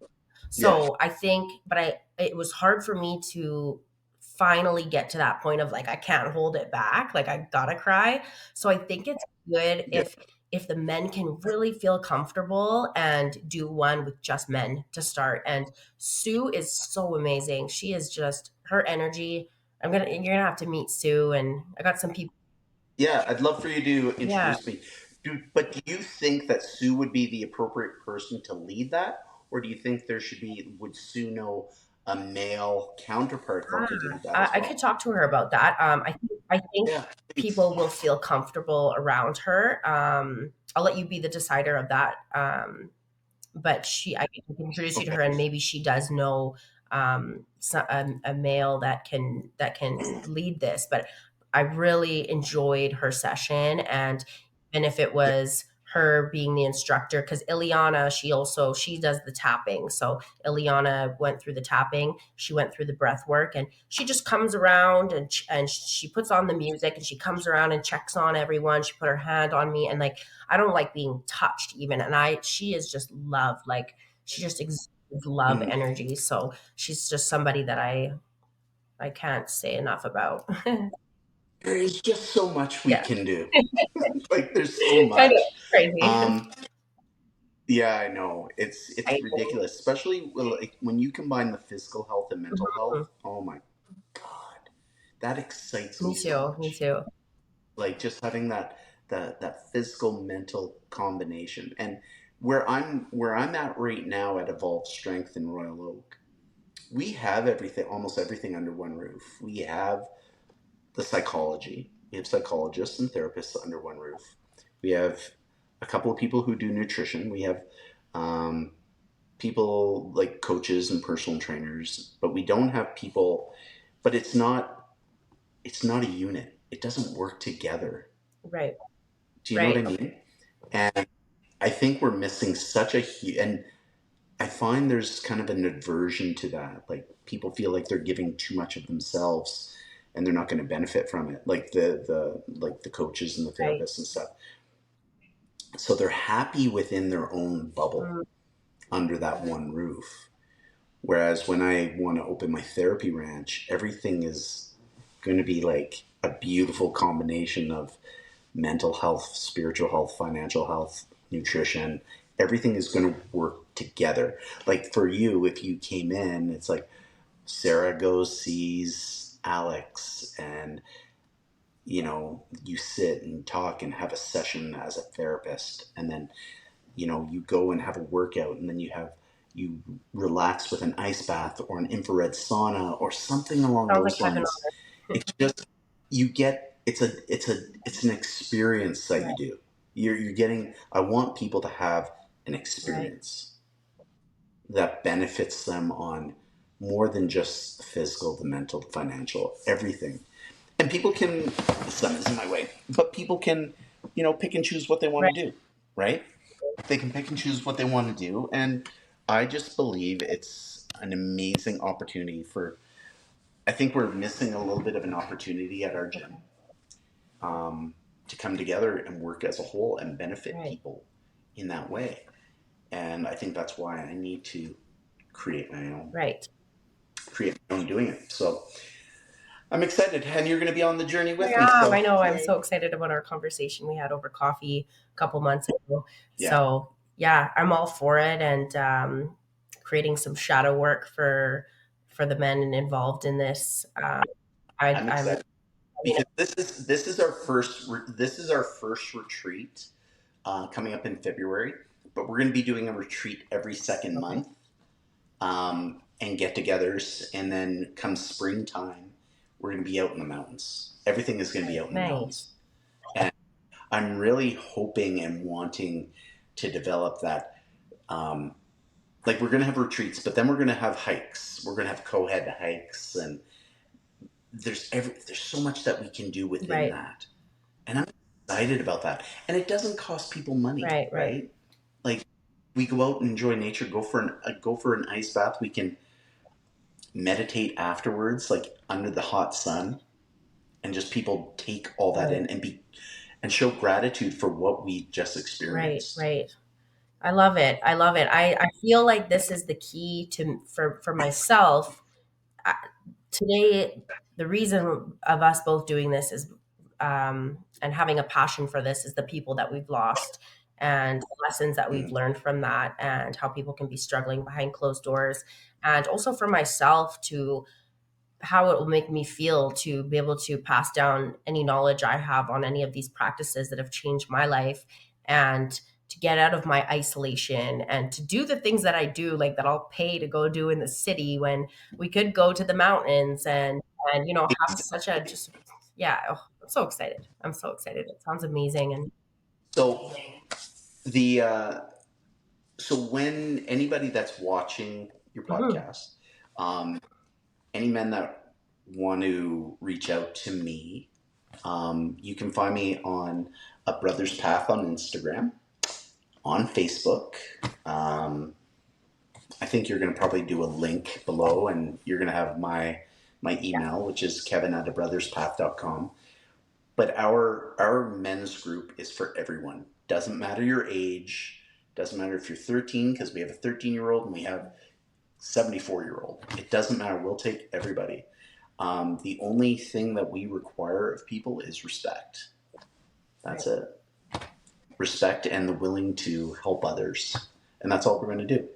Yeah. So I think, but it was hard for me to finally get to that point of, like, I can't hold it back. Like, I gotta cry. So I think it's good Yeah. if the men can really feel comfortable and do one with just men to start. And Sue is so amazing. She is just, her energy. You're gonna have to meet Sue, and I got some people. Yeah. I'd love for you to Yeah. introduce me. But do you think that Sue would be the appropriate person to lead that? Or do you think would Sue know a male counterpart that could lead that as I could well? talk to her about that. I think Yeah. Please. people will feel comfortable around her. I'll let you be the decider of that. But I can introduce you to Okay. her, and maybe she does know, a male that can lead this. But I really enjoyed her session, and even if it Yeah. was her being the instructor, because Ileana, she does the tapping. So Ileana went through the tapping, she went through the breath work, and she just comes around, and she puts on the music, and she comes around and checks on everyone. She put her hand on me, and, like, I don't like being touched even. And she is just love. Like, she just exudes love Mm. energy. So she's just somebody that I can't say enough about. There is just so much we Yeah. can do. Like, there's so I know. much. Crazy. Um, yeah, I know. I It's ridiculous, especially like when you combine the physical health and mental Mhm. health. Oh my god, that excites Me me so too. Me much. too. Like, just having that physical mental combination. And where I'm at right now at Evolve Strength in Royal Oak, we have everything, almost everything under one roof. We have the psychology. We have psychologists and therapists under one roof. We have a couple of people who do nutrition. We have um, people like coaches and personal trainers, but we don't have people. But it's not a unit. It doesn't work together. Right. Do you know what I Right. mean? And I think we're missing such a huge. And I find there's kind of an aversion to that. Like, people feel like they're giving too much of themselves, and they're not going to benefit from it, like the coaches and the Right. therapists and stuff. So they're happy within their own bubble Mm, under that one roof. Whereas when I want to open my therapy ranch, everything is going to be like a beautiful combination of mental health, spiritual health, financial health, nutrition. Everything is going to work together. Like for you, if you came in, it's like Sarah goes, sees Alex, and you sit and talk and have a session as a therapist, and then you go and have a workout, and then you relax with an ice bath or an infrared sauna or something along sounds like those heaven lines. on It's just you get it's an experience that you earth. do. You're getting. I want people to have an Right. experience that benefits them on more than just the physical, the mental, the financial, everything. And people can, the sun is in my way, but people can, pick and choose what they want Right. to do, right? They can pick and choose what they want to do. And I just believe it's an amazing opportunity I think we're missing a little bit of an opportunity at our gym, to come together and work as a whole and benefit Right. people in that way. And I think that's why I need to create my own, Right. create my own doing it. So I'm excited, and you're going to be on the journey with me. I am. I So know. I'm yay! so excited about our conversation we had over coffee a couple months ago. Yeah, So yeah, I'm all for it, and creating some shadow work for the men involved in this. I'm I'm excited because this is our first retreat, coming up in February. But we're going to be doing a retreat every second okay. month, and get-togethers, and then come springtime, we're going to be out in the mountains. Everything is going to be out in the Nice. mountains, and I'm really hoping and wanting to develop that. Like we're going to have retreats, but then we're going to have hikes. We're going to have co-head hikes, and there's so much that we can do within Right. that, and I'm excited about that. And it doesn't cost people money, Right. Right. right? Like we go out and enjoy nature, go for an ice bath. We can meditate afterwards, like under the hot sun, and just people take all that Right. in and show gratitude for what we just Right. experienced. Right. I love it. I love it. I feel like this is the key to for myself. I, today, the reason of us both doing this is and having a passion for this is the people that we've lost and the lessons that we've Mm. learned from that and how people can be struggling behind closed doors, and also for myself to how it will make me feel to be able to pass down any knowledge I have on any of these practices that have changed my life, and to get out of my isolation and to do the things that I do, like that I'll pay to go do in the city when we could go to the mountains and have such a just yeah. Oh, I'm so excited. I'm so excited. It sounds amazing. And So the so when anybody that's watching your mhm, podcast, um, any men that want to reach out to me, you can find me on A Brother's Path on Instagram, on Facebook. Um, I think you're going to probably do a link below, and you're going to have my yeah, email, which is kevin@abrotherspath.com. But our men's group is for everyone. Doesn't matter your age. Doesn't matter if you're 13, because we have a 13-year-old and we have 74-year-old. It doesn't matter. We'll take everybody. The only thing that we require of people is respect. right. That's it. Respect and the willing to help others. And that's all we're going to do.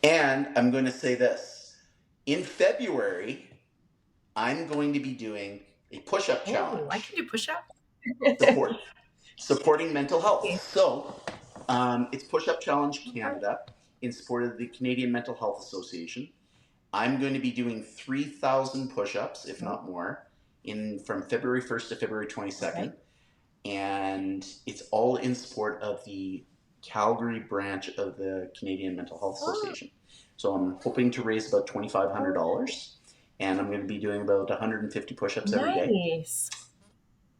And I'm going to say this. In February, I'm going to be doing a push-up Oh, I challenge. can do push-ups. Support supporting mental health. Okay. So it's Push-Up Challenge Canada in support of the Canadian Mental Health Association. I'm going to be doing 3,000 push-ups, if Okay. not more, in from February 1st to February Okay. 22nd. And it's all in support of the Calgary branch of the Canadian Mental Health Oh, Association. So I'm hoping to raise about $2,500, and I'm going to be doing about 150 push-ups every day. nice.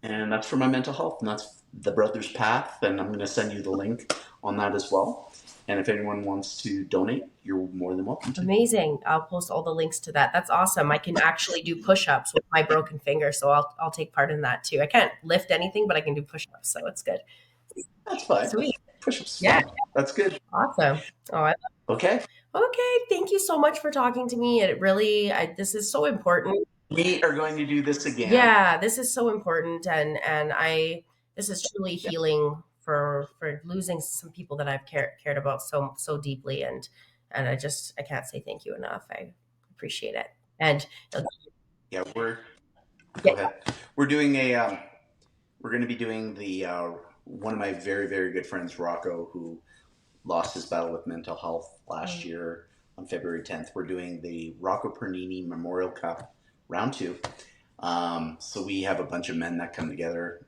And that's for my mental health, and that's the Brother's Path, and I'm going to send you the link on that as well. And if anyone wants to donate, you're more than welcome to. Amazing. I'll post all the links to that. That's awesome. I can actually do push-ups with my broken finger, so I'll take part in that too. I can't lift anything, but I can do push-ups, so it's good. That's fine. Sweet. Push-ups Yeah. fine. That's good. Awesome. Oh, Okay. okay. Thank you so much for talking to me. It really, this is so important. We are going to do this again. Yeah, this is so important, and this is truly Yeah. healing for losing some people that I've cared about so deeply, and I can't say thank you enough. I appreciate it. And Yeah, we're yeah, go ahead. We're doing a we're going to be doing the one of my very very good friends Rocco, who lost his battle with mental health last year on February 10th. We're doing the Rocco Pernini Memorial Cup round 2. So we have a bunch of men that come together,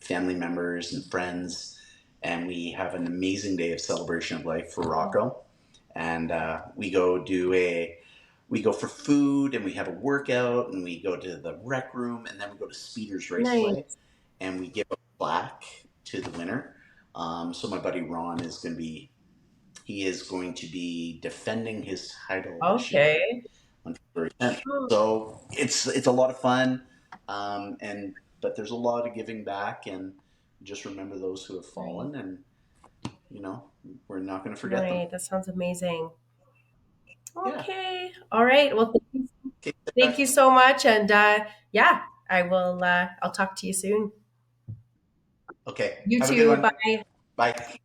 family members and friends, and we have an amazing day of celebration of life for Rocco. And we go for food, and we have a workout, and we go to the rec room, and then we go to Speeders Raceway, nice. and we give a plaque to the winner. So my buddy Ron is going to be defending his title this year Okay. on February 10th. Oh, So it's a lot of fun, and but there's a lot of giving back, and just remember those who have right, fallen, and we're not going to forget them. right. That sounds amazing. Yeah. Okay. All right. Well, Okay. thank you so much, and yeah, I will. I'll talk to you soon. Okay. You Have a good too. one. Bye. Bye.